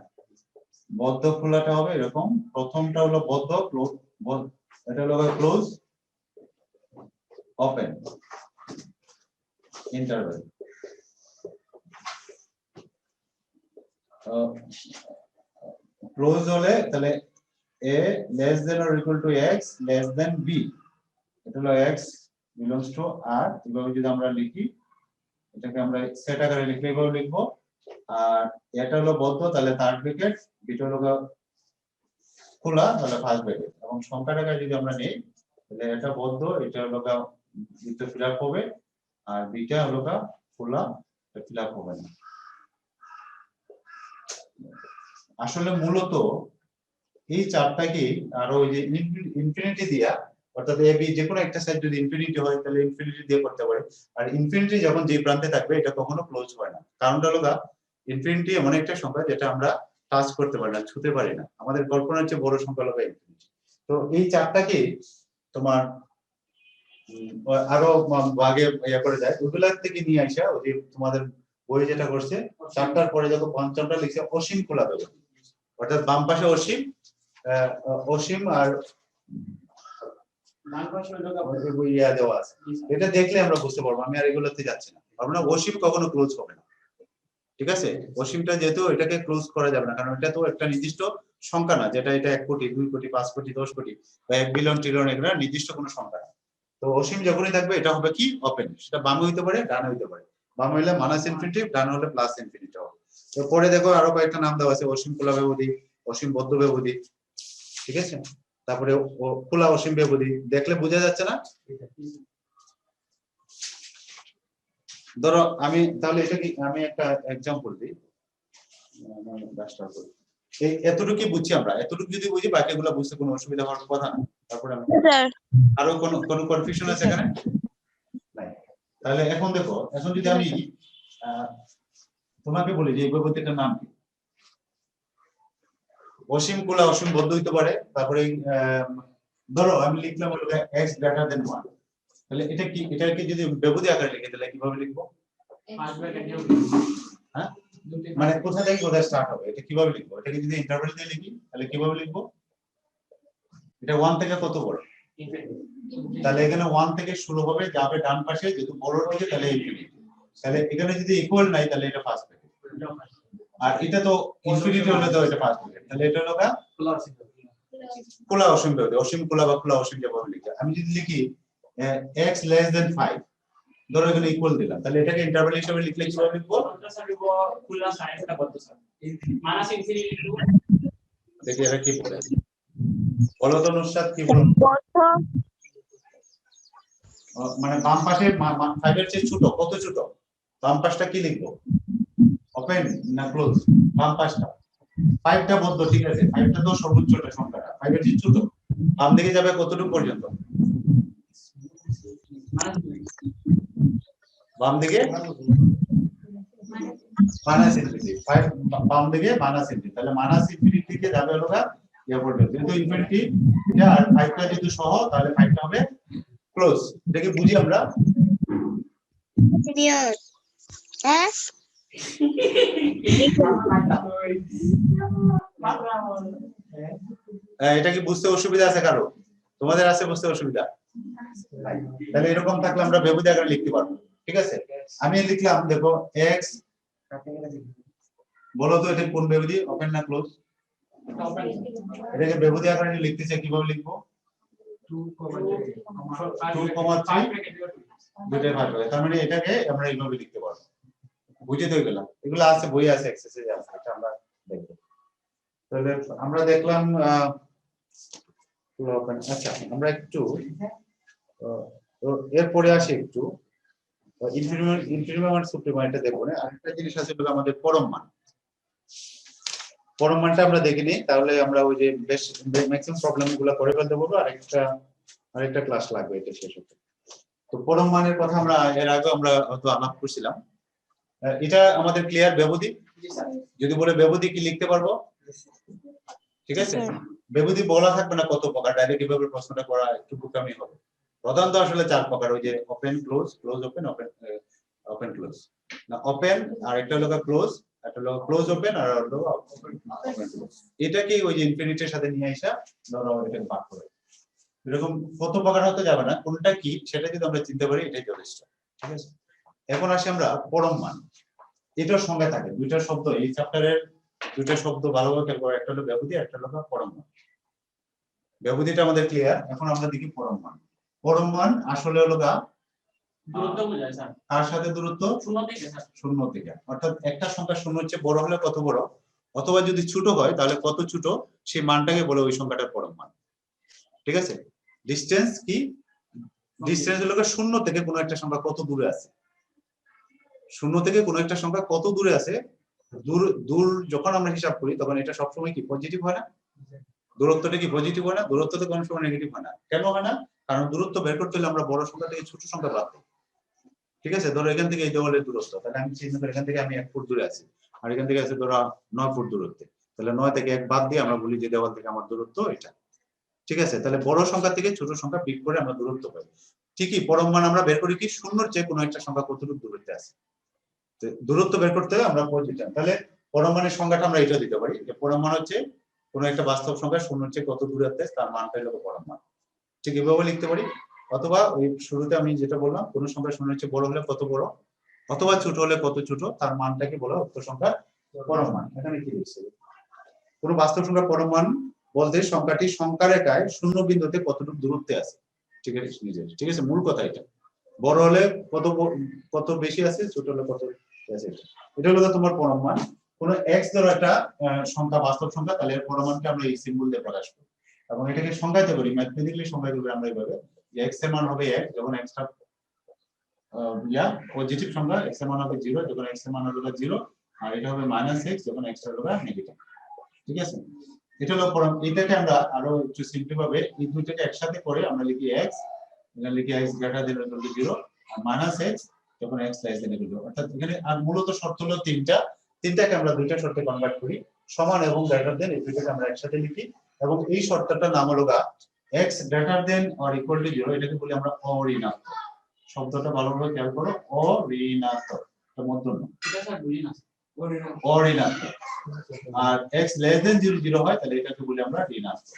বদ্ধ খোলাটা হবে এরকম, প্রথমটা হলো বদ্ধ, ক্লোজ, এটা হলো ক্লোজ, ওপেন ইন্টারভ্যাল। ক্লোজ হলে তাহলে a less than or equal to x less than b, এটা হলো x belongs to r, এভাবে যদি আমরা লিখি, এটাকে আমরা সেট আকারে লিখলে এভাবে লিখবো। আর এটা হলো বদ্ধ, তাহলে থার্ড ব্র্যাকেট, এটা হলো খোলা, তাহলে ফার্স্ট ব্র্যাকেট। এবং সংখ্যা রেখা যদি আমরা নেই, তাহলে এটা বদ্ধ, এটা হলো ভিতরে ফিল আপ হবে, আর বিটা হলো খোলা, ফিল আপ হবে না। আসলে মূলত এই চারটাকে আরো ওই যে ইনফিনিটি দিয়া, অর্থাৎ এ বি যে কোনো একটা সাইড যদি ইনফিনিটি হয় তাহলে ইনফিনিটি দিয়ে করতে পারে। আর ইনফিনিটি যখন যে প্রান্তে থাকবে এটা কখনো ক্লোজ হয় না, কারণটা হলো ইনফিনিটি এমন একটা সংখ্যা যেটা আমরা টাচ করতে পারি না, ছুঁতে পারি না, আমাদের কল্পনার চেয়ে বড় সংখ্যা হলো ইনফিনিটি। তো এই চারটাকে তোমার আরো ভাগে ইয়া করে যায়, ওইগুলার থেকে নিয়ে আসা, ওই যে তোমাদের বই যেটা করছে চারটার পরে যখন পঞ্চমটা লিখছে অসীম খোলা দেবে, অর্থাৎ বাম পাশে অসীম, অসীম আর ডান পাশে হলো ইয়া দেওয়া আছে। এটা দেখলে আমরা বুঝতে পারবো, আমি আর এগুলোতে যাচ্ছি না, আমরা অসীম কখনো ক্লোজ হবে না, ঠিক আছে, অসীমটা যেহেতু এটাকে ক্লোজ করা যাবে না, কারণ এটা তো একটা নির্দিষ্ট সংখ্যা না, যেটা এটা 1 কোটি 2 কোটি 5 কোটি 10 কোটি বা 1 বিলিয়ন ট্রিলিয়ন, এগুলো নির্দিষ্ট কোনো সংখ্যা না। তো অসীম যখনই থাকবে এটা হবে কি ওপেন, সেটা বামে হইতে পারে ডানে হইতে পারে, বামে হলে মাইনাস ইনফিনিটি, ডানে হলে প্লাস ইনফিনিটি হবে। তো পরে দেখো আরো কয়েকটা নাম দেওয়া আছে, অসীম খোলা ব্যবধি, অসীম বদ্ধ ব্যবধি, ঠিক আছে, তারপরে খোলা অসীম ব্যবধি, দেখলে বোঝা যাচ্ছে না? ধরো আমি তাহলে এটা কি, আমি একটা এক্সাম্পল দিই, এই এতটুকু বুঝছি আমরা, এতটুকু যদি বুঝি বাকিগুলো বুঝতে কোনো অসুবিধা হওয়ার কথা না। তারপরে আমি স্যার আরো কোনো কনফিউশন আছে এখানে? নাই। তাহলে এখন দেখো, এখন যদি আমি তোমাকে বলি যে এই ব্যবধিটার নাম কি, অসীম খোলা অসীম বদ্ধ হইতে পারে, তারপরে ধরো আমি লিখলাম হলো x গ্রেটার দেন 1, তাহলে এটা কি, এটাকে যদি ব্যবধি আকারে লিখে তাহলে কিভাবে লিখবো? হ্যাঁ, মানে কোথা থেকে কোথায় স্টার্ট হবে এটা কিভাবে লিখবো? এটাকে যদি ইন্টারভ্যাল দিয়ে লিখি তাহলে কিভাবে লিখবো? এটা 1 থেকে কত বড়, তাহলে এখানে 1 থেকে শুরু হবে, যাবে ডান পাশে, যেহেতু বড় রয়েছে তাহলে ইনফিনিটি, তাহলে এখানে যদি ইকুয়াল নাই তাহলে এটা ফার্স্ট ব্র্যাকেট, আর এটা তো ইনফিনিটি হলে তো এটা ফার্স্ট ব্র্যাকেট, তাহলে এটা হলো খোলা অসীম ব্যবধি, অসীম খোলা বা খোলা অসীম যেভাবে লিখি। আমি যদি লিখি x less than 5, ধরো এখানে ইকুয়াল দিলাম, তাহলে এটাকে ইন্টারভ্যাল হিসেবে লিখলে কিভাবে লিখবো? খোলা সাইজটা কত স্যার? মাইনাস ইনফিনিটি টু, দেখি এটা কি বলে, বলো তো নুসরাত কি বলো? বদ্ধ মানে বাম পাশে 5 এর চেয়ে ছোট, কত ছোট? বাম পাশটা কি লিখবো, ওপেন না ক্লোজ? বাম পাশটা 5টা বদ্ধ, ঠিক আছে, 5টা তো সর্বোচ্চ সংখ্যাটা, 5 এর চেয়ে ছোট, বাম দিকে যাবে কতটুকু পর্যন্ত? বাম দিকে মাইনাস ইনফিনিটি, 5 বাম দিকে মাইনাস ইনফিনিটি, তাহলে মাইনাস ইনফিনিটি থেকে যাবে হলো ইয়া পর্যন্ত, যেহেতু ইনফিনিটি এটা আর 5টা যদি সহ, তাহলে 5টা হবে ক্লোজ। এটাকে বুঝি আমরা, সিনিয়র হ্যাঁ এটা কি বুঝতে অসুবিধা আছে কারো? তোমাদের আছে বুঝতে অসুবিধা? তাহলে এরকম থাকলে আমরা ব্যবধি আকারে লিখতে পারবো, ঠিক আছে। আমি লিখলাম, দেখো x, বলো তো এটা কোন ব্যবধি, ওপেন না ক্লোজ? এটাকে ব্যবধি আকারে লিখতে চাই, কিভাবে লিখবো? 2,3 দুইটাই ভাগ হবে, তার মানে এটাকে আমরা এইভাবে লিখতে পারবো। বুঝে তো গেলাম, এগুলো আছে বই আছে, এক্সারসাইজ আছে, এটা আমরা দেখব। তাহলে আমরা দেখলাম আচ্ছা, আমরা একটু এরপরে আসি একটু ইনফিনিমাম আর সুপ্রিমাম, এটা দেখবো না। আরেকটা জিনিস আছে হলো আমাদের পরম মান। পরম মানটা আমরা দেখিনি, তাহলে আমরা ওই যে বেশ ম্যাক্সিমাম প্রবলেম গুলো করে ফেলতে পারবো, আরেকটা ক্লাস লাগবে এটা শেষ হতে। তো পরম মানের কথা আমরা এর আগে আমরা হয়তো আলাপ করছিলাম, এটা আমাদের ক্লিয়ার ব্যবধি। যদি বলে ব্যবধি কি লিখতে পারবো, ঠিক আছে। ব্যবধি বলা থাকবে না কত প্রকার, ডাইরেক্ট এভাবে প্রশ্নটা করা একটু বোকামি হবে। প্রধানত আসলে 4 প্রকার, ওই যে open close, close open, open close, না ওপেন, আর একটা হলো ক্লোজ, একটা হলো ক্লোজ ওপেন, আর হলো ওপেন ক্লোজ। এটাকে ওই যে ইনফিনিটির সাথে নিয়ে আসা, ধরো এটাকে ভাগ করে, এরকম কত প্রকার হতে যাবে না, কোনটা কি সেটা যদি আমরা চিনতে পারি এটাই যথেষ্ট, ঠিক আছে। এখন আসি আমরা পরম মান। এটার সঙ্গে থাকে দুইটা শব্দ, এই চ্যাপ্টারের দুইটা শব্দ ভালোভাবে খেয়াল করো, একটা হলো ব্যবধি, একটা হলো পরম মান। ব্যবধিটা আমাদের ক্লিয়ার, এখন আমরা দেখি পরম মান। পরম মান আসলে হলো দূরত্ব বোঝায় স্যার, তার সাথে দূরত্ব শূন্য থেকে স্যার, শূন্য থেকে, অর্থাৎ একটা সংখ্যা শূন্য হচ্ছে বড় হলে কত বড়, অথবা যদি ছোট হয় তাহলে কত ছোট, সেই মানটাকে বলে ওই সংখ্যাটার পরম মান, ঠিক আছে। ডিসটেন্স কি, ডিসটেন্স হলো শূন্য থেকে কোনো একটা সংখ্যা কত দূরে আছে, শূন্য থেকে কোনো একটা সংখ্যা কত দূরে আছে, দূর যখন আমরা হিসাব করি তখন এটা সবসময় কি পজিটিভ হয় না? দূরত্বটা কি পজিটিভ হয় না? দূরত্ব তো কোনো সময় নেগেটিভ হয় না। কেন হয় না? কারণ দূরত্ব বের করতে হলে আমরা বড় সংখ্যা থেকে ছোট সংখ্যা বাদ দিই, ঠিক আছে। ধরো এখান থেকে এই দেওয়ালের দূরত্ব, তাহলে আমি চিন্তা করি এখান থেকে আমি 1 ফুট দূরে আছি, আর এখান থেকে আছে ধরো 9 ফুট দূরত্বে, তাহলে 9 থেকে 1 বাদ দিয়ে আমরা বলি যে দেওয়াল থেকে আমার দূরত্ব এটা, ঠিক আছে। তাহলে বড় সংখ্যা থেকে ছোট সংখ্যা বিয়োগ করে আমরা দূরত্ব পাই। ঠিকই পরম মান আমরা বের করি কি, শূন্যর চেয়ে কোনো একটা সংখ্যা কতটুকু দূরত্বে আছে, দূরত্ব বের করতে হবে আমরা পজিটিভ। তাহলে পরম মানের সংখ্যাটা আমরা এটা দিতে পারি যে পরম মান হচ্ছে কোনো একটা বাস্তব সংখ্যা শূন্যর চেয়ে কত দূরে আছে তার মানটাই হলো পরম মান, ঠিক এভাবে লিখতে পারি। অথবা ওই শুরুতে আমি যেটা বললাম, কোনো সংখ্যা শূন্যের চেয়ে বড় হলে কত বড়, অথবা ছোট হলে কত ছোট তার মানটাকে বলা হয় উক্ত সংখ্যার পরম মান। এখানে কি লিখছে, কোন বাস্তব সংখ্যার পরম মান বলতে সংখ্যাটি সংখ্যা রেখায় শূন্য বিন্দুতে কতটুকু দূরত্বে আছে, ঠিক আছে নিজের, ঠিক আছে, মূল কথা এটা। বড় হলে কত বেশি আছে, ছোট হলে কত আছে, এটা হলো তোমার পরম মান। কোন x ধরো একটা সংখ্যা, বাস্তব সংখ্যা, তাহলে এর পরম মানকে আমরা এই সিম্বল দিয়ে প্রকাশ করি এবং এটাকে সংজ্ঞায়িত করি, ম্যাথমেটিক্যালি সংজ্ঞায়িত করি আমরা এইভাবে যে x এর মান হবে 1 যখন x টা পজিটিভ সংখ্যা, x এর মান হবে 0 যখন x এর মান হবে 0, আর এটা হবে -x যখন x টা হবে নেগেটিভ, ঠিক আছে। এটা হলো পরম। এটাকে আমরা আরো একটু সিম্পল ভাবে এই দুইটাকে একসাথে করে আমরা লিখি x, এখানে লিখি x greater than equal to 0 আর -x যখন x less than equal to, অর্থাৎ এখানে আর মূলত শর্ত হলো তিনটাকে আমরা দুইটা শর্তে কনভার্ট করি, সমান এবং গ্রেটার দেন, এই দুইটাকে আমরা একসাথে লিখি এবং এই শর্তটার নাম হলো x greater than or equal to 0, এটাকে বলি আমরা অঋণাত্মক। শব্দটা ভালোভাবে খেয়াল করো, অঋণাত্মক, এটা মধ্যন্য, এটা স্যার বুঝি না অঋণাত্মক। আর x লেস দেন 0 হয় তাহলে এটাকে বলি আমরা ঋণাত্মক,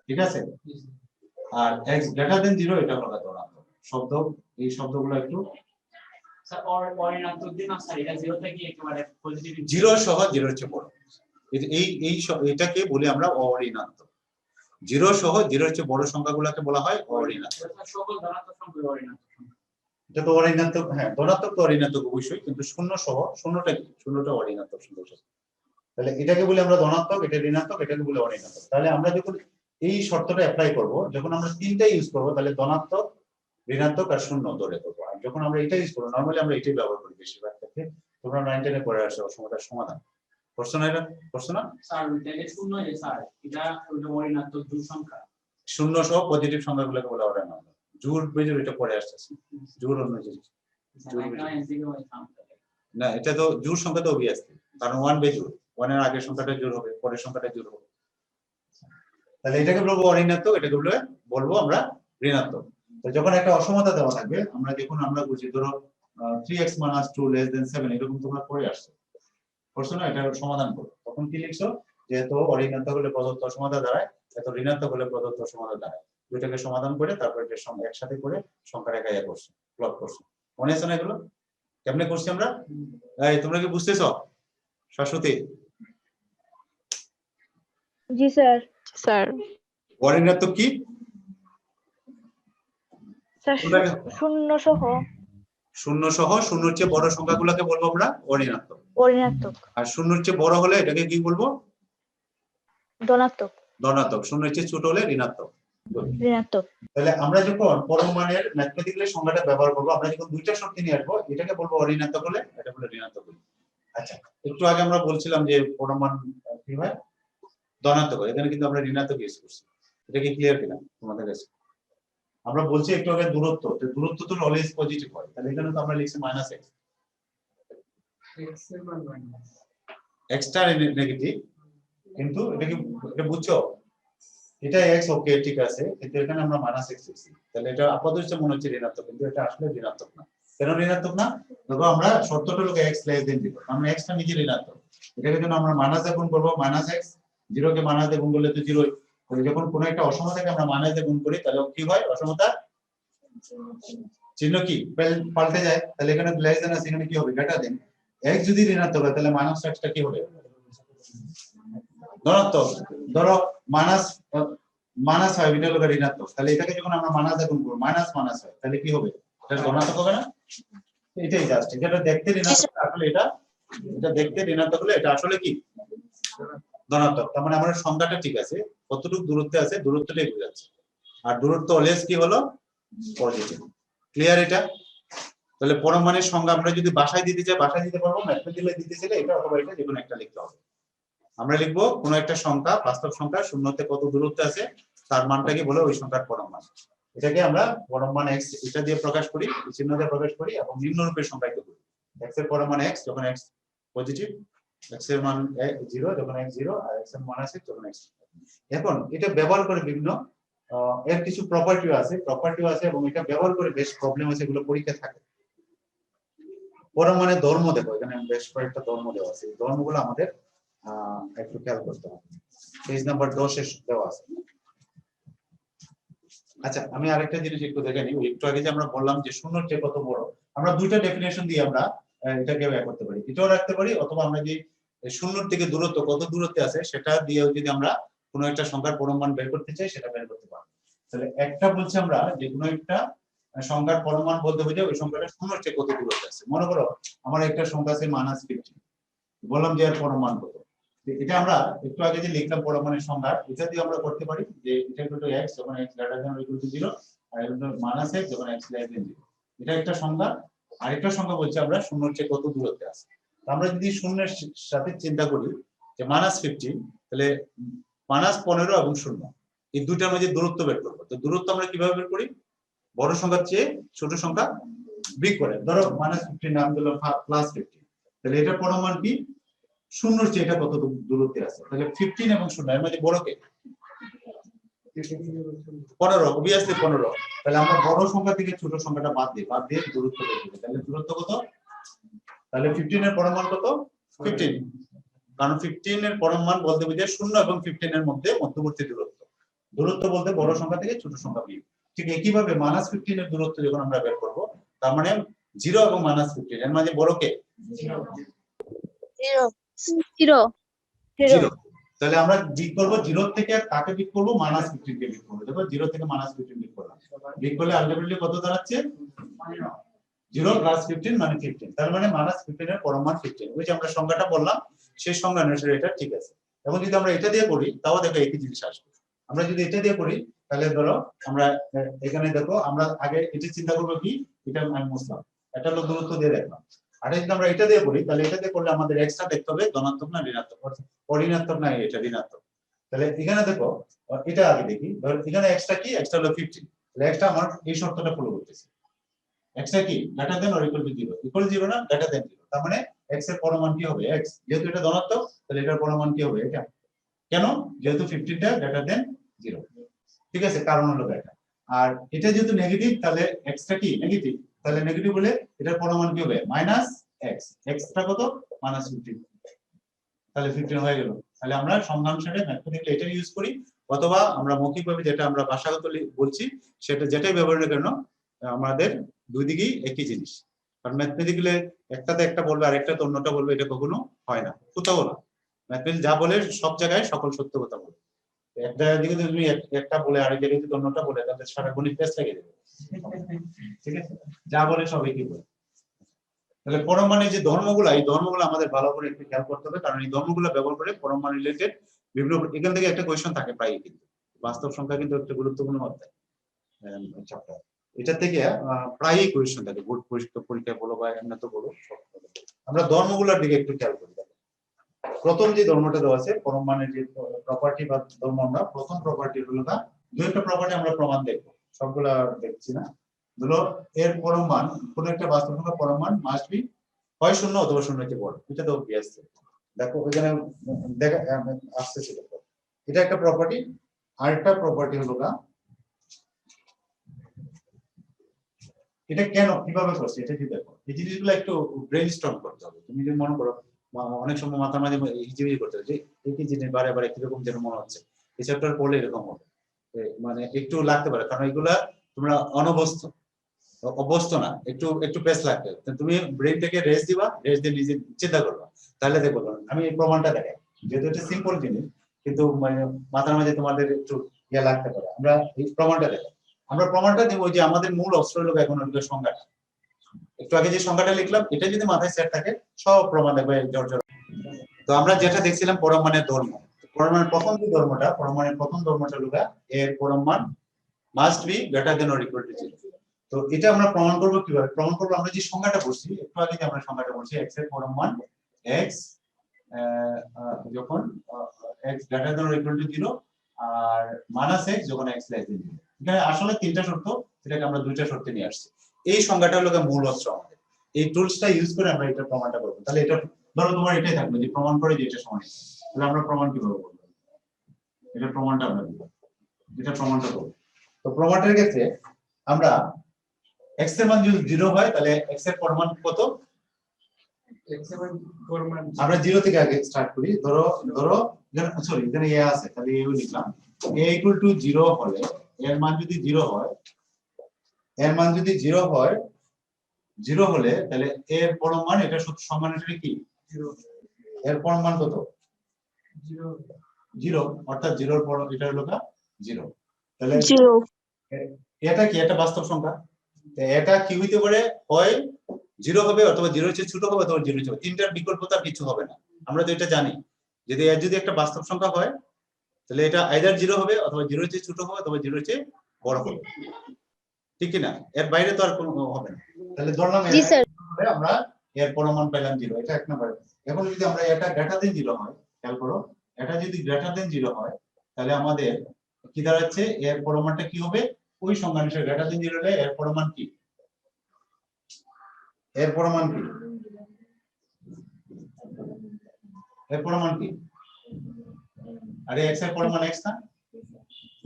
ঠিক আছে। আর x গ্রেটার দেন 0 এটা হলো ধনাত্মক শব্দ। এই শব্দগুলো একটু স্যার অঋণাত্মক দিন না স্যার, এটা 0 থেকে একেবারে পজিটিভ 0 সহ 0 এর চেয়ে বড়, এটাকে বলি আমরা অঋণাত্মক। 0 সহ 0 এর চেয়ে বড় সংখ্যাগুলোকে বলা হয় অঋণাত্মক। সকল ধনাত্মক সংখ্যা অঋণাত্মক সংখ্যা। এটা তো অঋণাত্মক, হ্যাঁ ধনাত্মক তো অঋণাত্মক অবশ্যই, কিন্তু শূন্য সহ, শূন্যটা কি, শূন্যটা অঋণাত্মক সংখ্যা। তাহলে এটাকে বলি আমরা ধনাত্মক, এটা ঋণাত্মক, এটাকে বলি অঋণাত্মক। তাহলে আমরা যখন এই শর্তটা অ্যাপ্লাই করব, যখন আমরা তিনটা ইউজ করব, তাহলে ধনাত্মক, ঋণাত্মক আর শূন্য ধরে করব। আর যখন আমরা এটা ইউজ করব, নরমালি আমরা এটাই ব্যবহার করি বেশিরভাগ ক্ষেত্রে। তোমরা 9 10 এ পড়ে আসো অসমতার সমাধান, প্রশ্ন না এটা, প্রশ্ন না স্যার তাহলে শূন্য যে স্যার এটা ওটা অঋণাত্মক জোড় সংখ্যা, শূন্য সহ পজিটিভ সংখ্যাগুলোকে বলা হয় না, জোড় বেজোড় এটা পড়ে আসছে, জোড় অন্য জিনিস না, এটা তো জোড় সংখ্যা তো অবভিয়াসলি, কারণ 1 বেজোড়, 1 এর আগের সংখ্যাটা জোড় হবে, পরের সংখ্যাটা জোড় হবে। তাহলে এটাকে বলবো অঋণাত্মক, এটাকে বলবো আমরা ঋণাত্মক। তো যখন একটা অসমতা দেওয়া থাকবে, আমরা বুঝি ধরো 3x - 2 < 7, এরকম তোমরা পড়ে আসছো, প্রশ্ন না, এটা সমাধান করো, তখন কি লিখছো, যেহেতু অঋণাত্মক হলে প্রদত্ত অসমতা দাঁড়ায়, এত ঋণাত্মক হলে প্রদত্ত অসমতা দাঁড়ায়, দুইটাকে সমাধান করে তারপর এর সঙ্গে একসাথে করে সংখ্যা রেখা ইয়া করছো, প্লট করছো। মনে আছে না এগুলো কেমনে করছি আমরা? এই তোমরা কি বুঝতেছো শাশ্বতী? জি স্যার। স্যার অঋণাত্মক কি? স্যার শূন্য সহ, শূন্য সহ, শূন্যর চেয়ে বড় সংখ্যাগুলোকে বলবো আমরা অঋণাত্মক, ঋণাত্মক। আর শূন্যর চেয়ে বড় হলে এটাকে কি বলবো? ধনাত্মক। ধনাত্মক। শূন্যের চেয়ে ছোট হলে ঋণাত্মক। ঋণাত্মক। তাহলে আমরা যখন পরম মানের ম্যাথমেটিক্যালি সংখ্যাটা ব্যবহার করব, আমরা যখন দুইটা শর্ত নিয়ে আসবো, এটাকে বলবো অঋণাত্মক হলে, এটা বলে ঋণাত্মক হলে। আচ্ছা, একটু আগে আমরা বলছিলাম যে পরম মান কি হয়, ধনাত্মক হয়, এখানে কিন্তু আমরা ঋণাত্মক ইউজ করছি। এটা কি ক্লিয়ার কিনা তোমাদের কাছে? আমরা বলছি একটু আগে দূরত্ব, তো দূরত্ব তো অলওয়েজ পজিটিভ হয়, তাহলে এখানে তো আমরা লিখছি -x, x টা নেগেটিভ, কিন্তু এটা বুঝছো, এটা x ওকে ঠিক আছে, কিন্তু এখানে আমরা -x লিখছি, তাহলে এটা আপাতত মনে হচ্ছে ঋণাত্মক, কিন্তু এটা আসলে ঋণাত্মক না। কেন ঋণাত্মক না? দেখো আমরা শর্তটা হলো x লেস দেন 0, আমরা x টা নিজে ঋণাত্মক, এটাকে যখন আমরা মাইনাস গুণ করব, -x 0 কে মাইনাস দিয়ে গুণ করলে তো 0ই, তাহলে যখন কোনো একটা অসমতাকে আমরা মাইনাস দিয়ে গুণ করি, তাহলে কি হয়, অসমতা চিহ্ন কি পাল্টে যায়, তাহলে এখানে লেস দেন আছে, এখানে কি হবে, গ্রেটার দেন। x যদি ঋণাত্মক হয়, তাহলে -x টা কি হবে, ধনাত্মক। ধরো মাইনাস হয়, এটা হলো ঋণাত্মক, তাহলে এটাকে যখন আমরা মাইনাস দিয়ে গুণ করব, মাইনাস হয়, তাহলে কি হবে, এটা ধনাত্মক হবে না? এটাই জাস্ট, এটা দেখতে ঋণাত্মক, আসলে এটা দেখতে ঋণাত্মক হলে এটা আসলে কি ধনাত্মক। তার মানে আমাদের সংখ্যাটা ঠিক আছে, কতটুকু দূরত্বে আছে, দূরত্বটাই বোঝাচ্ছে, আর দূরত্ব অলওয়েজ কি হলো পজিটিভ। ক্লিয়ার এটা? তাহলে পরম মানের সংখ্যা আমরা যদি বাসায় দিতে চাই, বাসায় দিতে পারবো, ম্যাথমেটিক্যালি দিতে চাইলে এটা অথবা এটা যে কোনো একটা লিখতে হবে। আমরা লিখবো কোন একটা সংখ্যা, বাস্তব সংখ্যা, শূন্যতে কত দূরত্বে আছে তার মানটাকে বলে ওই সংখ্যার পরম মান। এটাকে আমরা পরম মান x এটা দিয়ে প্রকাশ করি, চিহ্ন দিয়ে প্রকাশ করি, এবং নিম্নরূপে সংজ্ঞায়িত করি। x এর পরম মান x যখন x পজিটিভ, x এর মান 0 যখন x 0, আর x এর মান আছে যখন x। এখন এটা ব্যবহার করে বিভিন্ন এর কিছু প্রপার্টিও আছে, এবং এটা ব্যবহার করে বেশ প্রবলেম আছে, এগুলো পরীক্ষা থাকে। পরম মানের ধর্ম দেখো, এখানে বেশ কয়েকটা ধর্ম দেওয়া আছে, এই ধর্মগুলো আমাদের একটু খেয়াল করতে হবে। পেজ নাম্বার 10 এ দেওয়া আছে। আচ্ছা আমি আরেকটা জিনিস একটু দেখে নিই। একটু আগে যে আমরা বললাম যে শূন্যর চেয়ে কত বড়, আমরা দুইটা ডেফিনেশন দিয়ে আমরা এটাকে বের করতে পারি। এটাও রাখতে পারি, অথবা আমরা যে শূন্যর থেকে দূরত্ব কত দূরত্বে আছে সেটা দিয়েও যদি আমরা কোনো একটা সংখ্যার পরম মান বের করতে চাই সেটা বের করতে পারবো। তাহলে একটা বলছে আমরা যে কোনো একটা সংখ্যার পরম মান বলতে বোঝায় ওই সংখ্যাটা শূন্যর চেয়ে কত দূরত্বে আছে। মনে করো আমার একটা সংখ্যা আছে -50, বললাম যে এর পরম মান কত। এটা আমরা একটু আগে যে লিখলাম পরম মানের সংখ্যা, এটা দিয়ে আমরা করতে পারি যে এটা ইকুয়াল টু x যখন x greater than or equal to 0 আর -x যখন x লেস দ্যান 0। এটা একটা সংখ্যা। আরেকটা সংখ্যা বলছে আমরা শূন্যের চেয়ে কত দূরত্বে আছে। আমরা যদি শূন্যের সাথে চিন্তা করি যে -15, তাহলে -15 এবং 0 এই দুইটার মধ্যে দূরত্ব বের করব। তো দূরত্ব আমরা কিভাবে বের করি? বড় সংখ্যার চেয়ে ছোট সংখ্যা বিয়োগ করে। ধরো -15 নাম দিলাম +15, তাহলে এটার পরম মান কি? শূন্যর চেয়ে এটা কত দূরত্বে আছে। তাহলে 15 এবং 0 এর মধ্যে বড় কে? 15, অবভিয়াসলি 15। তাহলে আমরা বড় সংখ্যা থেকে ছোট সংখ্যাটা বাদ দিয়ে দূরত্ব বের করি। তাহলে দূরত্ব কত? তাহলে 15 এর পরম মান কত? 15। কারণ 15 এর পরম মান বলতে বোঝায় 0 এবং 15 এর মধ্যে মধ্যবর্তী দূরত্ব। দূরত্ব বলতে বড় সংখ্যা থেকে ছোট সংখ্যা বিয়োগ। ঠিক একইভাবে -15 এর দূরত্ব যখন আমরা বের করব, তার মানে 0 এবং -15 এর মাঝে বড় কে? 0। তাহলে আমরা বিয়োগ করব 0 থেকে কাকে বিয়োগ করব? -15 কে বিয়োগ করব। দেখো 0 থেকে -15 বিয়োগ করলাম। বিয়োগ করলে আলটিমেটলি কত দাঁড়াচ্ছে? 0 + 15 মানে 15। তার মানে -15 এর পরম মান 15। ওই যে আমরা সংখ্যাটা বললাম সেই সংখ্যা অনুসারে এটা ঠিক আছে। এখন যদি আমরা এটা দিয়ে করি তাও দেখো একই জিনিস আসবে। আমরা যদি এটা দিয়ে করি তাহলে ধরো আমরা এখানে দেখো আমরা আগে এটা চিন্তা করব কি, এটা আমি মুছলাম, এটা হলো দূরত্ব দিয়ে রাখলাম। আর যদি আমরা এটা দিয়ে করি তাহলে এটা দিয়ে করলে আমাদের এক্সট্রা দেখতে হবে ধনাত্মক না ঋণাত্মক, ঋণাত্মক না এটা ঋণাত্মক। তাহলে এখানে দেখো এটা আগে দেখি, ধরো এখানে এক্সট্রা কি? এক্সট্রা হলো 15। তাহলে এক্সট্রা আমার এই শর্তটা ফলো করতেছে। এক্সট্রা কি? Greater than or equal to 0। Equal 0 না, গ্রেটার দ্যান 0। তার মানে x এর পরম মান কি হবে? x, যেহেতু এটা ধনাত্মক তাহলে এটার পরম মান কি হবে? এটা। কেন? যেহেতু 15 টা গ্রেটার দ্যান 0। ঠিক আছে, কারণ হলো এটা। আর এটা যেহেতু নেগেটিভ তাহলে x টা কি? নেগেটিভ। তাহলে নেগেটিভ হলে এটার পরম মান কি হবে? -x। x টা কত? -15। তাহলে 15 হয়ে গেল। তাহলে আমরা সংজ্ঞা অনুসারে ম্যাথমেটিক্যালি এটা ইউজ করি, অথবা আমরা মৌখিকভাবে যেটা আমরা ভাষাগত বলছি সেটা যেটাই ব্যবহার করি কেন আমাদের দুই দিকেই একই জিনিস। কারণ ম্যাথমেটিক্যালি একটাতে একটা বলবে আর একটাতে অন্যটা বলবে, এটা কখনো হয় না, কোথাও না। ম্যাথমেটিক্যাল যা বলে সব জায়গায় সকল সত্য কথা বলে। এক জায়গায় দিকে তুমি একটা বলে আরেক জায়গায় যদি অন্যটা বলে তাহলে সারা গণিত টেস্ট লেগে যাবে। ঠিক আছে, যা বলে সবাই কি বলে। তাহলে পরম মানের যে ধর্মগুলো, এই ধর্মগুলো আমাদের ভালো করে একটু খেয়াল করতে হবে, কারণ এই ধর্মগুলো ব্যবহার করে পরম মান রিলেটেড বিভিন্ন, এখান থেকে একটা কোয়েশ্চেন থাকে প্রায়ই। কিন্তু বাস্তব সংখ্যা কিন্তু একটা গুরুত্বপূর্ণ অধ্যায় চ্যাপ্টার। এটা থেকে প্রায়ই কোয়েশ্চেন থাকে, বোর্ড পরীক্ষা বলো বা এমনিতে বলো। আমরা ধর্মগুলোর দিকে একটু খেয়াল করি। প্রথম যে ধর্মটা দেওয়া আছে পরম মানের যে প্রপার্টি বা ধর্ম, আমরা প্রথম প্রপার্টি হলো না, দুইটা প্রপার্টি আমরা প্রমাণ দেখবো, সবগুলা দেখছি না। ধরো এর পরম মান, কোন একটা বাস্তব সংখ্যা পরম মান মাস্ট বি হয় 0 অথবা 0 থেকে বড়। এটা তো অবভিয়াস। দেখো এখানে দেখা আসছে, এটা একটা প্রপার্টি। আরেকটা প্রপার্টি হলো না, এটা কেন কিভাবে করছে এটা কি দেখো। এই জিনিসগুলো একটু ব্রেইনস্টর্ম করতে হবে। তুমি যদি মনে করো অনেক সময় মাথার মাঝে হিজিবিজি করতে হবে যে একই জিনিস বারে বারে কিরকম যেন মনে হচ্ছে, এই চ্যাপ্টার পড়লে এরকম হবে, মানে একটু লাগতে পারে। কারণ এগুলা তোমরা অভ্যস্ত না, একটু একটু পেস লাগবে। তুমি ব্রেইনটাকে রেস্ট দিবা, রেস্ট দিয়ে নিজে চিন্তা করবা, তাহলে দেখো। আমি এই প্রমাণটা দেখাই, যেহেতু এটা সিম্পল জিনিস কিন্তু মানে মাথার মাঝে তোমাদের একটু ইয়ে লাগতে পারে। আমরা এই প্রমাণটা দেখাই। আমরা প্রমাণটা দেবো যে আমাদের মূল অস্ত্র হলো এখন সংখ্যাটা। একটু আগে যে সংখ্যাটা লিখলাম এটা যদি মাথায় সেট থাকে সব প্রমাণ দেখবে জর্জর। তো আমরা যেটা দেখছিলাম পরম মানের ধর্ম, পরম মানের প্রথম যে ধর্মটা, পরম মানের প্রথম ধর্মটা হলো এর পরম মান must be greater than or equal to 0। তো এটা আমরা প্রমাণ করব কিভাবে? প্রমাণ করব আমরা যে সংখ্যাটা বলছি একটু আগে, যে আমরা সংখ্যাটা বলছি x এর পরম মান x যখন x greater than or equal to 0 আর -x যখন x লেস দ্যান 0। এখানে আসলে তিনটা শর্ত, এটাকে আমরা দুইটা শর্তে নিয়ে আসছি। এই সংখ্যাটা হলো মূল অস্ত্র আমাদের। এই টুলসটা ইউজ করে আমরা এটা প্রমাণটা করব। তাহলে এটা ধরো তোমার এটাই থাকবে যে প্রমাণ করে যে এটা সমান। তাহলে আমরা প্রমাণ কিভাবে করব? এটা প্রমাণটা আমরা দিব, এটা প্রমাণটা করব। তো প্রমাণের ক্ষেত্রে আমরা x এর মান যদি 0 হয় তাহলে x এর পরম মান কত? x এর পরম মান আমরা 0 থেকে আগে স্টার্ট করি। ধরো এখানে সরি এখানে আছে, তাহলে এও লিখলাম। a equal to 0 হলে এর মান যদি 0 হয়, এর মান যদি 0 হয়, 0 হলে তাহলে এর পরম মান এটা সূত্র সম্মানটা কি 0, এর পরম মান কত 0, অর্থাৎ 0 এর পরম এটা হলো 0। তাহলে 0 এটা কি একটা বাস্তব সংখ্যা, তো এটা কি হইতে পারে, হয় 0 হবে অথবা 0 এর চেয়ে ছোট হবে অথবা 0 এর চেয়ে, তিনটার বিকল্প তার কিছু হবে না। আমরা তো এটা জানি, যদি এর যদি একটা বাস্তব সংখ্যা হয় তাহলে এটা আইদার 0 হবে অথবা 0 এর চেয়ে ছোট হবে অথবা 0 এর চেয়ে বড় হবে, ঠিক কি না? এর বাইরে তো আর কোনো হবে না। তাহলে ধরলাম জি স্যার এর আমরা এর পরমাণ পেলাম 0, এটা এক নম্বর। এখন যদি আমরা এটা গ্রেটার দেন 0 হয়, খেয়াল করো, এটা যদি গ্রেটার দেন 0 হয় তাহলে আমাদের কি দাঁড়াচ্ছে, এর পরমাণটা কি হবে, ওই সংখ্যা অনুসারে গ্রেটার দেন 0 হলে এর পরমাণ কি, এর পরমাণ কি, এর পরমাণ কি, আরে x এর পরমাণ x না?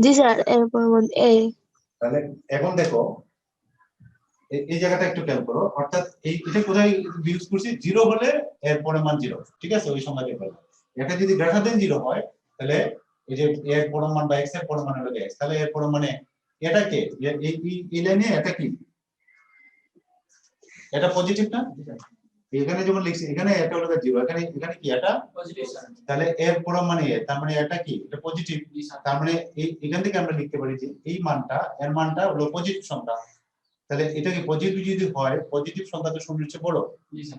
জি স্যার এরপর a তাহলে এখন দেখো এই জায়গাটা একটু খেয়াল করো, অর্থাৎ এই এটা কোথায় ইউজ করছি, 0 হলে এর পরমাণ 0, ঠিক আছে, ওই সংখ্যাকে বলে। এটা যদি গ্রেটার দেন 0 হয় তাহলে এই যে এর পরমাণ বা x এর পরমাণ হলো x, তাহলে এর পরমাণে এটা কে, এই লাইনে এটা কি, এটা পজিটিভ না? এখানে যেমন লিখছি এখানে এটা হলো 0, এখানে এখানে কি এটা পজিটিভ স্যার। তাহলে এর পরমাণে তার মানে এটা কি, এটা পজিটিভ। তার মানে এই এখান থেকে আমরা লিখতে পারি যে এই মানটা, এর মানটা হলো পজিটিভ সংখ্যা। তাহলে এটা কি পজিটিভ যদি হয়, পজিটিভ সংখ্যা তো শূন্যের চেয়ে বড়,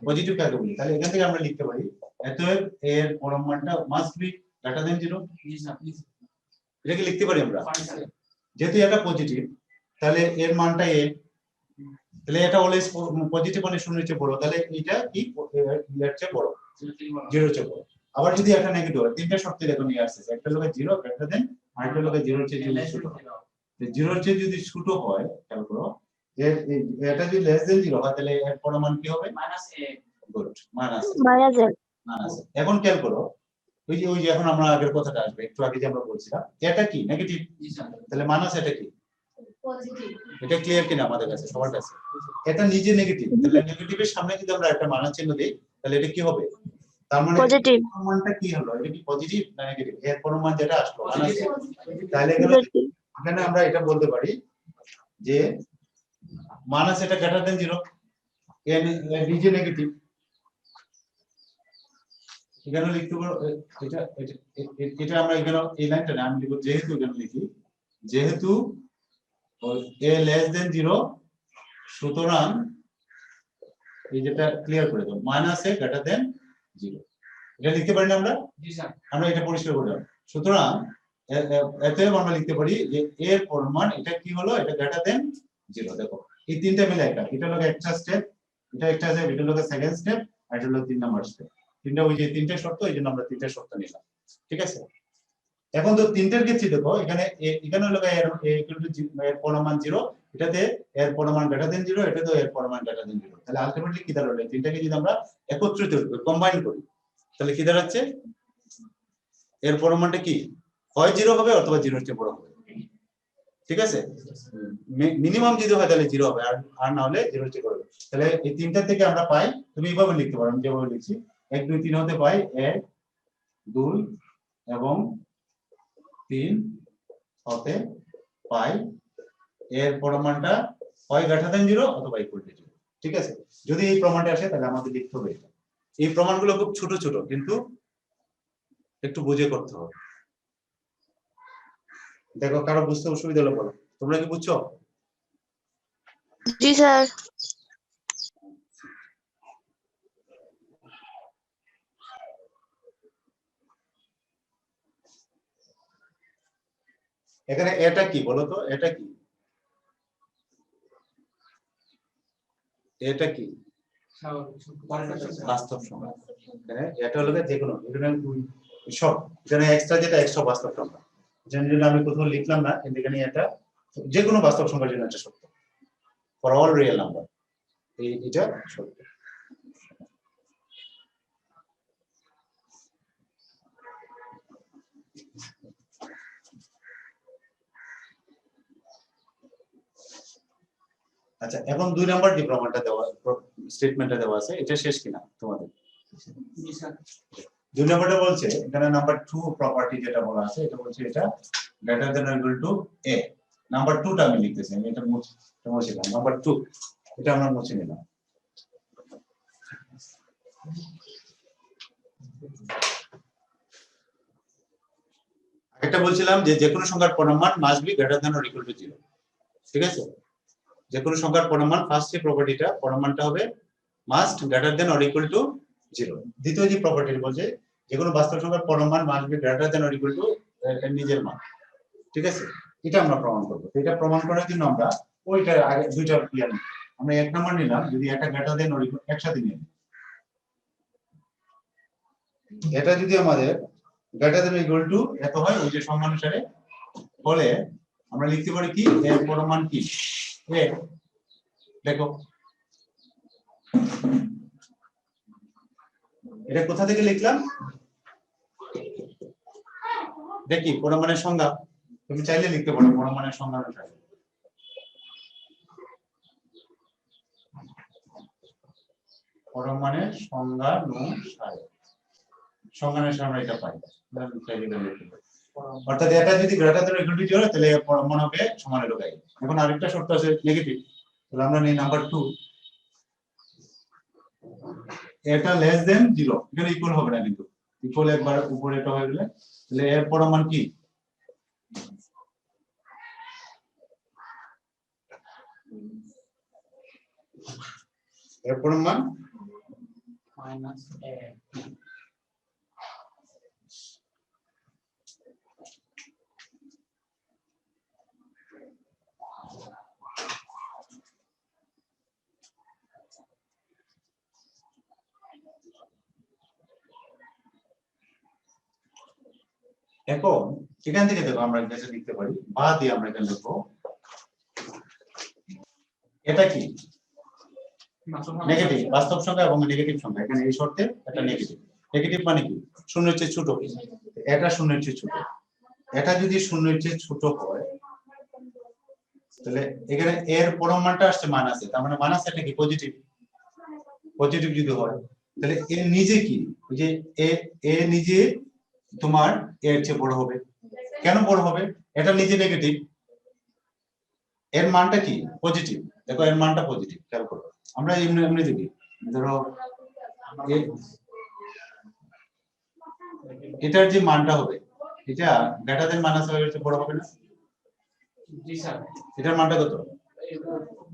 পজিটিভ কাকে বলি, তাহলে এখান থেকে আমরা লিখতে পারি অতএব এর পরম মানটা মাস্ট বি গ্রেটার দেন 0। এটা কি লিখতে পারি আমরা, যেহেতু এটা পজিটিভ তাহলে এর মানটা a, তাহলে এটা অলওয়েজ পজিটিভ মানে শূন্যের চেয়ে বড়, তাহলে এটা কি এর চেয়ে বড়, 0 এর চেয়ে বড়। আবার যদি এটা নেগেটিভ হয়, তিনটা শর্ত দেখো নিয়ে আসছে, একটা হলো 0 গ্রেটার দেন, আরেকটা হলো 0 এর চেয়ে ছোট। 0 এর চেয়ে যদি ছোট হয়, খেয়াল করো, এটা যদি লেস দেন 0 হয় তাহলে এর পরমাণ কি হবে, -a। Good, minus minus minus. এখন খেয়াল করো, ওই যে এখন আমরা আগের কথাটা আসবে, একটু আগে যে আমরা বলছিলাম এটা কি নেগেটিভ, তাহলে মাইনাস এটা কি পজিটিভ। এটা ক্লিয়ার কিনা আমাদের কাছে, সবার কাছে? এটা নিজে নেগেটিভ, তাহলে নেগেটিভের সামনে যদি আমরা একটা মাইনাস চিহ্ন দেই তাহলে এটা কি হবে, তার মানে পজিটিভ পরমাণটা কি হলো, এটা কি পজিটিভ না নেগেটিভ, এর পরমাণ যেটা আসলো মাইনাস, তাহলে এখানে আমরা এটা বলতে পারি যে মাইনাস এটা গ্রেটার দেন 0, এর নিজে নেগেটিভ। এখানে লিখতে পারো এটা এটা আমরা এখানে এই লাইনটা না আমি লিখব, যেহেতু এখানে লিখি যেহেতু a লেস দেন 0 সুতরাং এই যেটা ক্লিয়ার করে দাও, মাইনাস a গ্রেটার দেন 0, এটা লিখতে পারি না আমরা? জি স্যার। আমরা এটা পরিষ্কার করে দাও। সুতরাং এতে আমরা লিখতে পারি যে এর পরিমাণ এটা কি হলো, এটা গ্রেটার দেন 0। দেখো এই তিনটা মিলে এটা হলো একটা স্টেপ, এটা একটা স্টেপ, এটা হলো সেকেন্ড স্টেপ, আর এটা হলো 3 নাম্বার স্টেপ। তিনটা ওই যে তিনটা শর্ত, এই জন্য আমরা তিনটা শর্ত নিলাম, ঠিক আছে? এখন তো তিনটার ক্ষেত্রে দেখো এখানে এখানে হলো এর পরমাণ 0, এটাতে এর পরমাণ গ্রেটার দেন 0, এটাতে এর পরমাণ গ্রেটার দেন 0, তাহলে আলটিমেটলি কি দাঁড়ালো, তিনটাকে যদি আমরা একত্রিত করি, কম্বাইন করি, তাহলে কি দাঁড়াচ্ছে, এর পরমাণটা কি হয় 0 হবে অথবা 0 এর চেয়ে বড় হবে, ঠিক আছে? মিনিমাম যদি হয় তাহলে 0 হবে, আর না হলে 0 এর চেয়ে বড় হবে। তাহলে এই তিনটা থেকে আমরা পাই, তুমি এইভাবে লিখতে পারো, আমি যেভাবে লিখছি 1 2 3 হতে পাই 1 2 এবং 3 হতে পাই এর পরমাণটা হয় গ্রেটার দেন 0 অথবা ইকুয়াল টু 0, ঠিক আছে? যদি এই প্রমাণটা আসে তাহলে আমাদের লিখতে হবে এটা। এই প্রমাণগুলো খুব ছোট ছোট কিন্তু একটু বুঝে করতে হবে। দেখো কারো বুঝতে অসুবিধা হলো বলো, তোমরা কি বুঝছো? জি স্যার এখানে এটা কি বলো তো, এটা কি, এটা কি বাস্তব সংখ্যা, এখানে এটা হলো যে কোনো এখানে সব, এখানে এক্সট্রা যেটা এক্সট্রা বাস্তব সংখ্যা, যেন আমি কোথাও লিখলাম না, কিন্তু এখানে এটা যে কোনো বাস্তব সংখ্যার জন্য এটা সত্য, ফর অল রিয়েল নাম্বার এটা সত্য। আচ্ছা এখন 2 নাম্বার যে প্রমাণটা দেওয়া, স্টেটমেন্টটা দেওয়া আছে, এটা শেষ কিনা তোমাদের? জি স্যার। 2 নম্বরটা বলছে এখানে নাম্বার 2 প্রপার্টি যেটা বলা আছে এটা বলছে এটা greater than or equal to a। Number 2টা আমি লিখতেছি, আমি এটা মুছে নাম্বার 2 এটা আমরা মুছে নিলাম। একটা বলছিলাম যে যে কোনো সংখ্যার পরমাণু must be greater than or equal to 0। ঠিক আছে, যে কোনো সংখ্যার পরমাণু ফার্স্ট যে প্রপার্টিটা পরমাণুটা হবে must greater than or equal to 0। দ্বিতীয় যে প্রপার্টি বলছে যে কোনো বাস্তব সংখ্যার পরমাণু must be greater than or equal two এর নিজের মান। ঠিক আছে, এটা আমরা প্রমাণ করব। এটা প্রমাণ করার জন্য আমরা ওইটা আগে দুইটা প্ল্যান আমরা 1 নাম্বার নিলাম, যদি এটা গ্রেটার দ্যান অর ইকুয়াল একসাথে নিই, এটা যদি আমাদের গ্রেটার দ্যান ইকুয়াল টু এত হয় ওই যে সংখ্যানুসারে, ফলে আমরা লিখতে পারি কি এর পরমাণু কি এ। দেখো এটা কোথা থেকে লিখলাম, দেখি পরমাণুর সংজ্ঞা, তুমি চাইলে লিখতে পারো পরমাণুর সংজ্ঞা অনুসারে। পরমাণুর সংজ্ঞা অনুসারে আমরা এটা পাই, অর্থাৎ এটা যদি গ্রেটার দ্যান ইকুয়াল টু 0 তাহলে পরমাণু হবে সমানুপাতিক। এখন আরেকটা শর্ত আছে নেগেটিভ, তাহলে আমরা নেই নাম্বার 2, এটা লেস দেন 0, এখানে ইকুয়াল হবে না, কিন্তু ইকুয়াল একবার উপরে এটা হয়ে গেলে তাহলে এর পরমাণু কি এর পরমাণু মাইনাস a। এখন এখান থেকে দেখো আমরা যেটা লিখতে পারি বা দিয়ে আমরা এখানে লিখবো এটা কি নেগেটিভ বাস্তব সংখ্যা এবং নেগেটিভ সংখ্যা, এখানে এই শর্তে এটা নেগেটিভ। নেগেটিভ মানে কি শূন্যের চেয়ে ছোট, এটা শূন্যের চেয়ে ছোট। এটা যদি শূন্যের চেয়ে ছোট হয় তাহলে এখানে এর পরমাণুটা আসছে মাইনাসে, তার মানে মাইনাস এটা কি পজিটিভ। পজিটিভ যদি হয় তাহলে এর নিজে কি ওই যে এ নিজে তোমার এর চেয়ে বড় হবে। কেন বড় হবে, এটা নিজে নেগেটিভ, এর মানটা কি পজিটিভ। দেখো এর মানটা পজিটিভ, খেয়াল করো আমরা এমনি এমনি দেখি, ধরো এটার যে মানটা হবে এটা গ্রেটার দেন মাইনাস হয়ে গেছে, বড় হবে না? জি স্যার। এটার মানটা কত?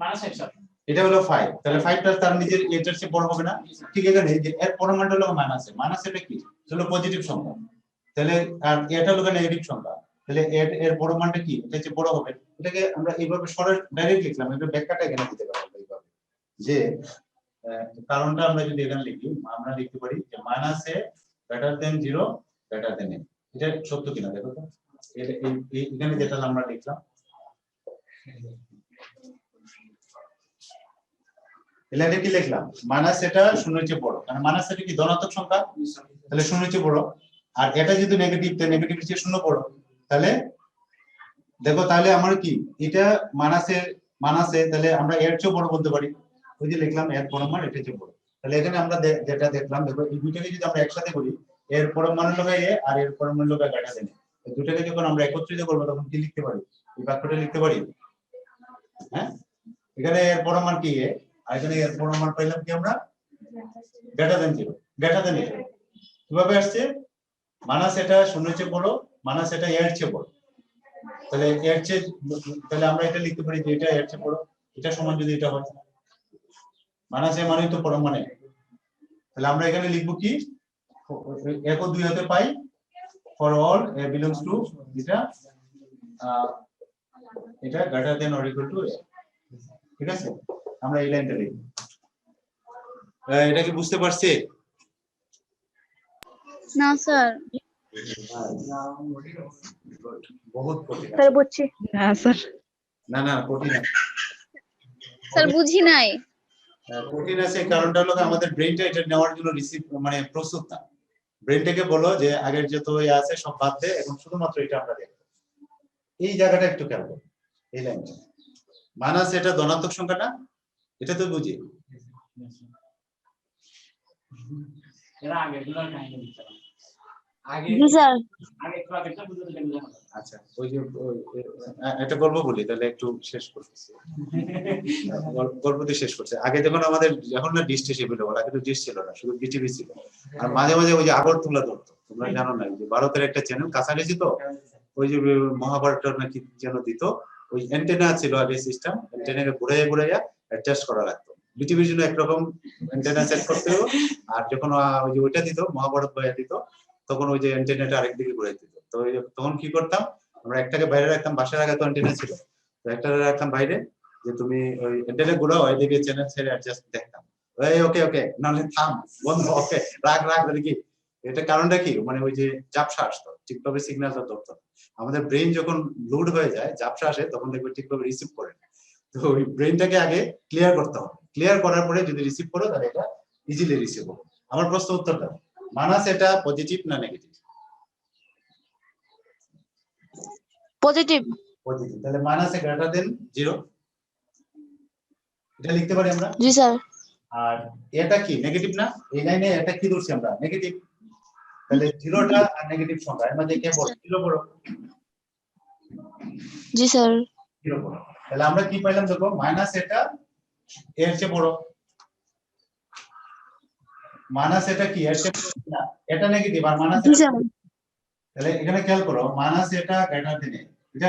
Minus 5 sir. এটা হলো 5, তাহলে 5টা তার নিজের এটার চেয়ে বড় হবে না? ঠিক এখানে যে এর পরমাণুটা হলো মাইনাস, মাইনাস এটা কি হলো পজিটিভ সংখ্যা, তাহলে আর এটা হলো নেগেটিভ সংখ্যা, তাহলে এর পরমাণুটা কি এটা চেয়ে বড় হবে। এটাকে আমরা এইভাবে সরাসরি ডাইরেক্ট লিখলাম, এটা ব্যাখ্যাটা এখানে দিতে পারবো এইভাবে যে কারণটা আমরা যদি এখানে লিখি আমরা লিখতে পারি যে minus A greater than 0 greater than a। এটা সত্য কিনা দেখো তো, এখানে যেটা আমরা লিখলাম এখানে কি লিখলাম মাইনাস এটা শূন্যের চেয়ে বড়, কারণ মাইনাস এটা কি ধনাত্মক সংখ্যা, তাহলে শূন্যের চেয়ে বড়। আর এটা যদি নেগেটিভ, তাহলে নেগেটিভের চেয়ে শূন্য বড়, তাহলে দেখো তাহলে আমার কি এটা মাইনাসে তাহলে আমরা এর চেয়ে বড় বলতে পারি, ওই যে লিখলাম এর পরমাণু এটা চেয়ে বড়। তাহলে এখানে আমরা যেটা দেখলাম দেখো এই দুইটাকে যদি আমরা একসাথে করি এর পরমাণু লগে এ আর এর পরমাণু লগে গ্রেটার দেন, এই দুটাকে যখন আমরা একত্রিত করব তখন কি লিখতে পারি, এই বাক্যটা লিখতে পারি। হ্যাঁ, এখানে এর পরমাণু কি এ আর এখানে এর পরমাণু পাইলাম কি আমরা greater than 0 greater than a। কিভাবে আসছে, মাইনাস এটা শূন্যের চেয়ে বড়, মাইনাস এটা এর চেয়ে বড়, তাহলে এর চেয়ে তাহলে আমরা এটা লিখতে পারি যে এটা এর চেয়ে বড়, এটা সমান যদি এটা হয় মাইনাস এ মানে তো পরমাণু, তাহলে আমরা এখানে লিখব কি 1 ও 2 হতে পাই for all a belongs to এটা greater than or equal to a। ঠিক আছে, আমরা এই লাইনটা লিখব। এটা কি বুঝতে পারছে? না স্যার। বহুত কঠিন। স্যার বুঝছি। না স্যার। না কঠিন না স্যার বুঝি নাই। কঠিন আছে, কারণটা হলো আমাদের ব্রেনটা এটা নেওয়ার জন্য মানে প্রস্তুত না। ব্রেনটাকে বলো যে আগের যত আছে সব বাদ দে, এখন শুধুমাত্র এটা আমরা দেখব। এই জায়গাটা একটু খেয়াল করো, এই লাইনটা মাইনাস এটা ধনাত্মক সংখ্যা না, এটা তো বুঝি। এরা আগে গুলো কাহিনী দিচ্ছিলাম আগে জি স্যার আগে একটু আগেরটা বুঝতে দিলে বুঝা হবে। আচ্ছা ওই যে একটা গল্প বলি তাহলে একটু শেষ করতেছি গল্প দিয়ে শেষ করছে আগে যখন আমাদের এখন না ডিশ টিশ এভেলেবল আগে তো ডিশ ছিল না শুধু বিটিভি ছিল আর মাঝে মাঝে ওই যে আগরতলা ধরতো তোমরা জানো না যে ভারতের একটা চ্যানেল কাছাকাছি তো ওই যে মহাভারত নাকি যেন দিত ওই অ্যান্টেনা ছিল আগে সিস্টেম অ্যান্টেনাকে ঘুরাইয়া ঘুরাইয়া অ্যাডজাস্ট করা লাগতো বিটিভির জন্য একরকম অ্যান্টেনা সেট করতে হতো আর যখন ওই যে ওইটা দিত মহাভারত বইয়া দিত তখন ওই যে অ্যান্টেনাটা আরেক দিকে ঘুরাই দিত তো তখন কি করতাম আমরা একটাকে বাইরে রাখতাম বাসার আগে তো অ্যান্টেনা ছিল তো একটা রাখতাম বাইরে যে তুমি ওই অ্যান্টেনা ঘুরাও ওইদিকে চ্যানেল ছেড়ে অ্যাডজাস্ট দেখতাম এই ওকে ওকে নাহলে থাম বন্ধ ওকে রাখ রাখ কি এটা কারণটা কি মানে ওই যে ঝাপসা আসতো ঠিকভাবে সিগন্যালটা ধরতো আমাদের ব্রেন যখন লোড হয়ে যায় ঝাপসা আসে তখন দেখবে ঠিকভাবে রিসিভ করে না তো ওই ব্রেনটাকে আগে ক্লিয়ার করতে হবে ক্লিয়ার করার পরে যদি রিসিভ করো তাহলে এটা ইজিলি রিসিভ হবে আমার প্রশ্ন উত্তরটা মানাস এটা পজিটিভ না নেগেটিভ পজিটিভ পজিটিভ তাহলে মাইনাস এ গ্রেটার দেন 0 এটা লিখতে পারি আমরা জি স্যার আর এটা কি নেগেটিভ না এই লাইনে এটা কি ধরছি আমরা নেগেটিভ তাহলে 0টা আর নেগেটিভ সংখ্যা এর মধ্যে কে বড় 0 বড় জি স্যার 0 বড় তাহলে আমরা কি পাইলাম দেখো মাইনাস এটা এর চেয়ে বড় মাইনাস এটা কি এর চেয়ে বড় না এটা নেগেটিভ আর মাইনাস জি স্যার তাহলে এখানে খেয়াল করো মাইনাস এটা গ্রেটার দেন এটা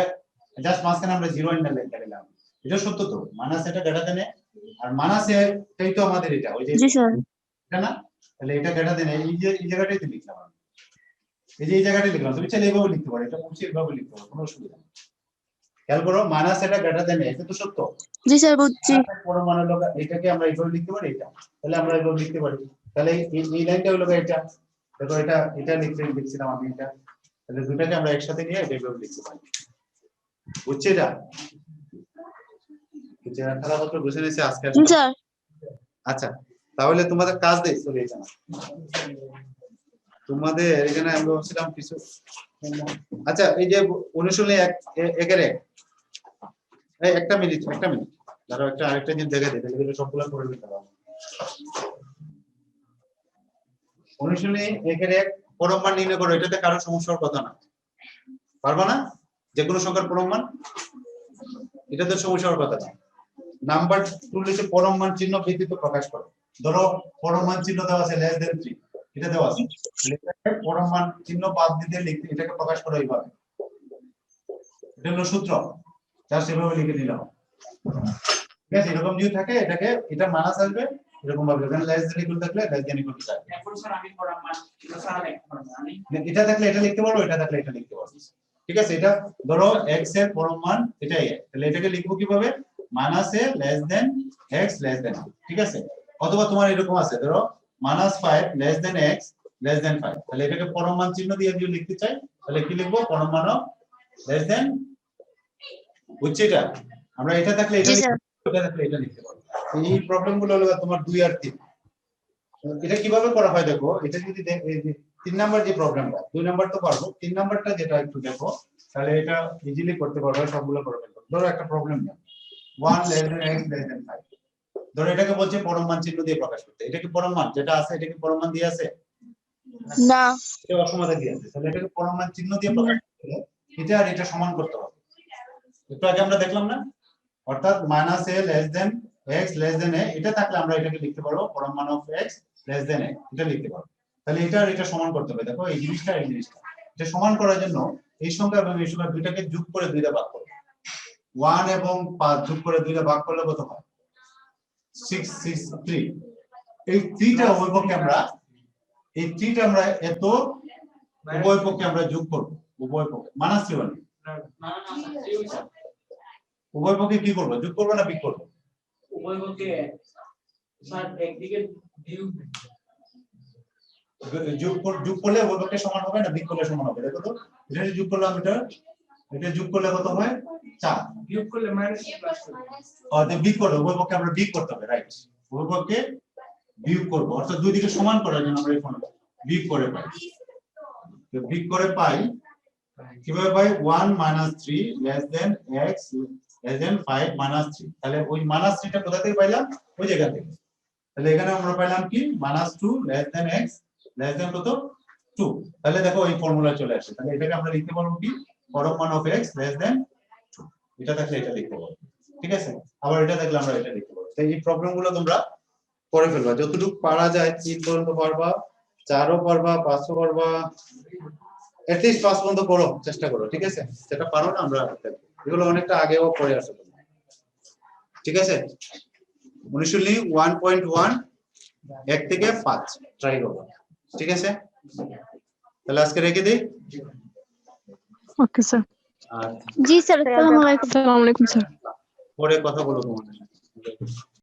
জাস্ট মাঝখানে আমরা 0 এন্ড লিখে দিলাম এটা সত্য তো মাইনাস এটা গ্রেটার দেন আর মাইনাস এটাই তো আমাদের এটা ওই যে জি স্যার এটা না তাহলে এটা গ্রেটার দেন এই যে এই জায়গাটাই তো লিখলাম আমি এই যে এই জায়গাটাই লিখলাম তুমি চাইলে এইভাবে লিখতে পারো এটা মুছে এইভাবে লিখতে পারো কোনো অসুবিধা নেই খেয়াল করো মাইনাস এটা গ্রেটার দেন এটা তো সত্য জি স্যার বুঝছি পরমাণু লোক এটাকে আমরা এইভাবে লিখতে পারি এটা তাহলে আমরা এইভাবে লিখতে পারি তাহলে এই লাইনটা হলো এটা দেখো এটা লিখছিলাম আমি এটা তাহলে দুটাকে আমরা একসাথে নিয়ে এটা এইভাবে লিখতে পারি বুঝছে এটা যারা খেলাপত্র বুঝে নিয়েছে আজকে জি স্যার আচ্ছা তাহলে তোমাদের কাজ দেই চলে এখানে তোমাদের এখানে আমি বলছিলাম কিছু আচ্ছা এই যে অনুশীলনী একের এক এই একটা মিনিট ধরো একটা আরেকটা জিনিস দেখে দিই তাহলে সবগুলো করে দিতে পারবো অনুশীলনী একের এক পরম মান নির্ণয় করো এটাতে কারো সমস্যার কথা না পারবা না যে কোনো সংখ্যার পরম মান এটাতে সমস্যার কথা না নাম্বার 2 লিখে পরম মান চিহ্ন ব্যতীত প্রকাশ করো ধরো পরম মান চিহ্ন দেওয়া আছে লেস দেন 3 এটা দেওয়া আছে লিখতে পরম মান চিহ্ন বাদ দিতে লিখতে এটাকে প্রকাশ করো এইভাবে এটা হলো সূত্র জাস্ট এভাবে লিখে দিলাম ঠিক আছে এরকম যদি থাকে এটাকে এটা মানাস আসবে এরকম ভাবে এখানে লেস দেন ইকুয়াল থাকলে লেস দেন ইকুয়াল থাকবে এখন স্যার আমি পড়া মান এটা স্যার আমি পড়া আমি এটা থাকলে এটা লিখতে পারো এটা থাকলে এটা লিখতে পারো ঠিক আছে এটা ধরো x এর পরম মান এটাই তাহলে এটাকে লিখবো কিভাবে minus A less than x less than ঠিক আছে অথবা তোমার এরকম আছে ধরো -5 less than x less than 5 তাহলে এটাকে পরম মান চিহ্ন দিয়ে যদি লিখতে চাই তাহলে কি লিখবো পরম মান লেস দেন বুঝছি এটা আমরা এটা থাকলে এটা এটা থাকলে এটা লিখতে পারবো এই প্রবলেম গুলো হলো তোমার 2 আর 3 এটা কিভাবে করা হয় দেখো এটা যদি 3 নাম্বার যে প্রবলেমটা 2 নাম্বার তো পারবো 3 নাম্বারটা যেটা একটু দেখো তাহলে এটা ইজিলি করতে পারবে সবগুলো করে ফেলবো ধরো একটা প্রবলেম নাও 1 less than x less than 5 ধরো এটাকে বলছে পরম মান চিহ্ন দিয়ে প্রকাশ করতে এটা কি পরম মান যেটা আছে এটা কি পরম মান দিয়ে আছে না এটা অসমাধান দিয়ে আছে তাহলে এটাকে পরম মান চিহ্ন দিয়ে প্রকাশ করতে এটা আর এটা সমান করতে হবে একটু আগে আমরা দেখলাম না অর্থাৎ -a less than x less then a এটা থাকলে আমরা এটাকে লিখতে পারবো পরম মান of x less then a এটা লিখতে পারবো তাহলে এটা আর এটা সমান করতে হবে দেখো এই জিনিসটা এটা সমান করার জন্য এই সংখ্যা এবং এই সংখ্যা দুইটাকে যোগ করে দুইটা ভাগ করব 1 এবং 5 যোগ করে দুইটা ভাগ করলে কত হয় 663 এই 3টা উভয়পক্ষে আমরা এই 3টা আমরা এত উভয়পক্ষে আমরা যোগ করব উভয়পক্ষে মাইনাস 3 না না স্যার এই স্যার উভয়পক্ষে কি করব যোগ করব না বিয়োগ করব উভয়পক্ষে স্যার একদিকে বিয়োগ যোগ করলে উভয়পক্ষে সমান হবে না বিয়োগ করলে সমান হবে দেখো তো এটা যোগ করলাম এটা যোগ করলে কত হয় 4 বিয়োগ করলে মাইনাস প্লাস আর বিয়োগ করলে উভয়পক্ষে আমরা বিয়োগ করতে হবে রাইট উভয়পক্ষে বিয়োগ করব অর্থাৎ দুই দিকে সমান করার জন্য আমরা এখন বিয়োগ করে পাই তো বিয়োগ করে পাই কিভাবে পাই 1 - 3 less than x less than 5 - 3 তাহলে ওই -3 টা কোথা থেকে পাইলাম ওই জায়গা থেকে তাহলে এখানে আমরা পাইলাম কি -2 লেস দেন x লেস দেন কত 2 তাহলে দেখো এই ফর্মুলা চলে আসে তাহলে এটাকে আমরা লিখতে পারবো কি পরম মান অফ x লেস দেন 2 এটা থাকলে এটা লিখতে পারবো ঠিক আছে আবার এটা দেখলে আমরা এটা লিখতে পারবো তাই এই প্রবলেমগুলো তোমরা করে ফেলবা যতটুকু পারা যায় 3 পর্যন্ত পারবা 4ও পারবা 5ও পারবা এটলিস্ট 5 পর্যন্ত করো চেষ্টা করো ঠিক আছে যেটা পারো না আমরা এগুলো অনেকটা আগেও পড়ে আসো ঠিক আছে উনিশলি 1.1 1 থেকে 5 ট্রাই করো ঠিক আছে তাহলে আজকে রেখে দেই Okay, sir. আর জি স্যার আসসালামু আলাইকুম Assalamu alaikum, sir. পরে কথা বলবো তোমাদের সাথে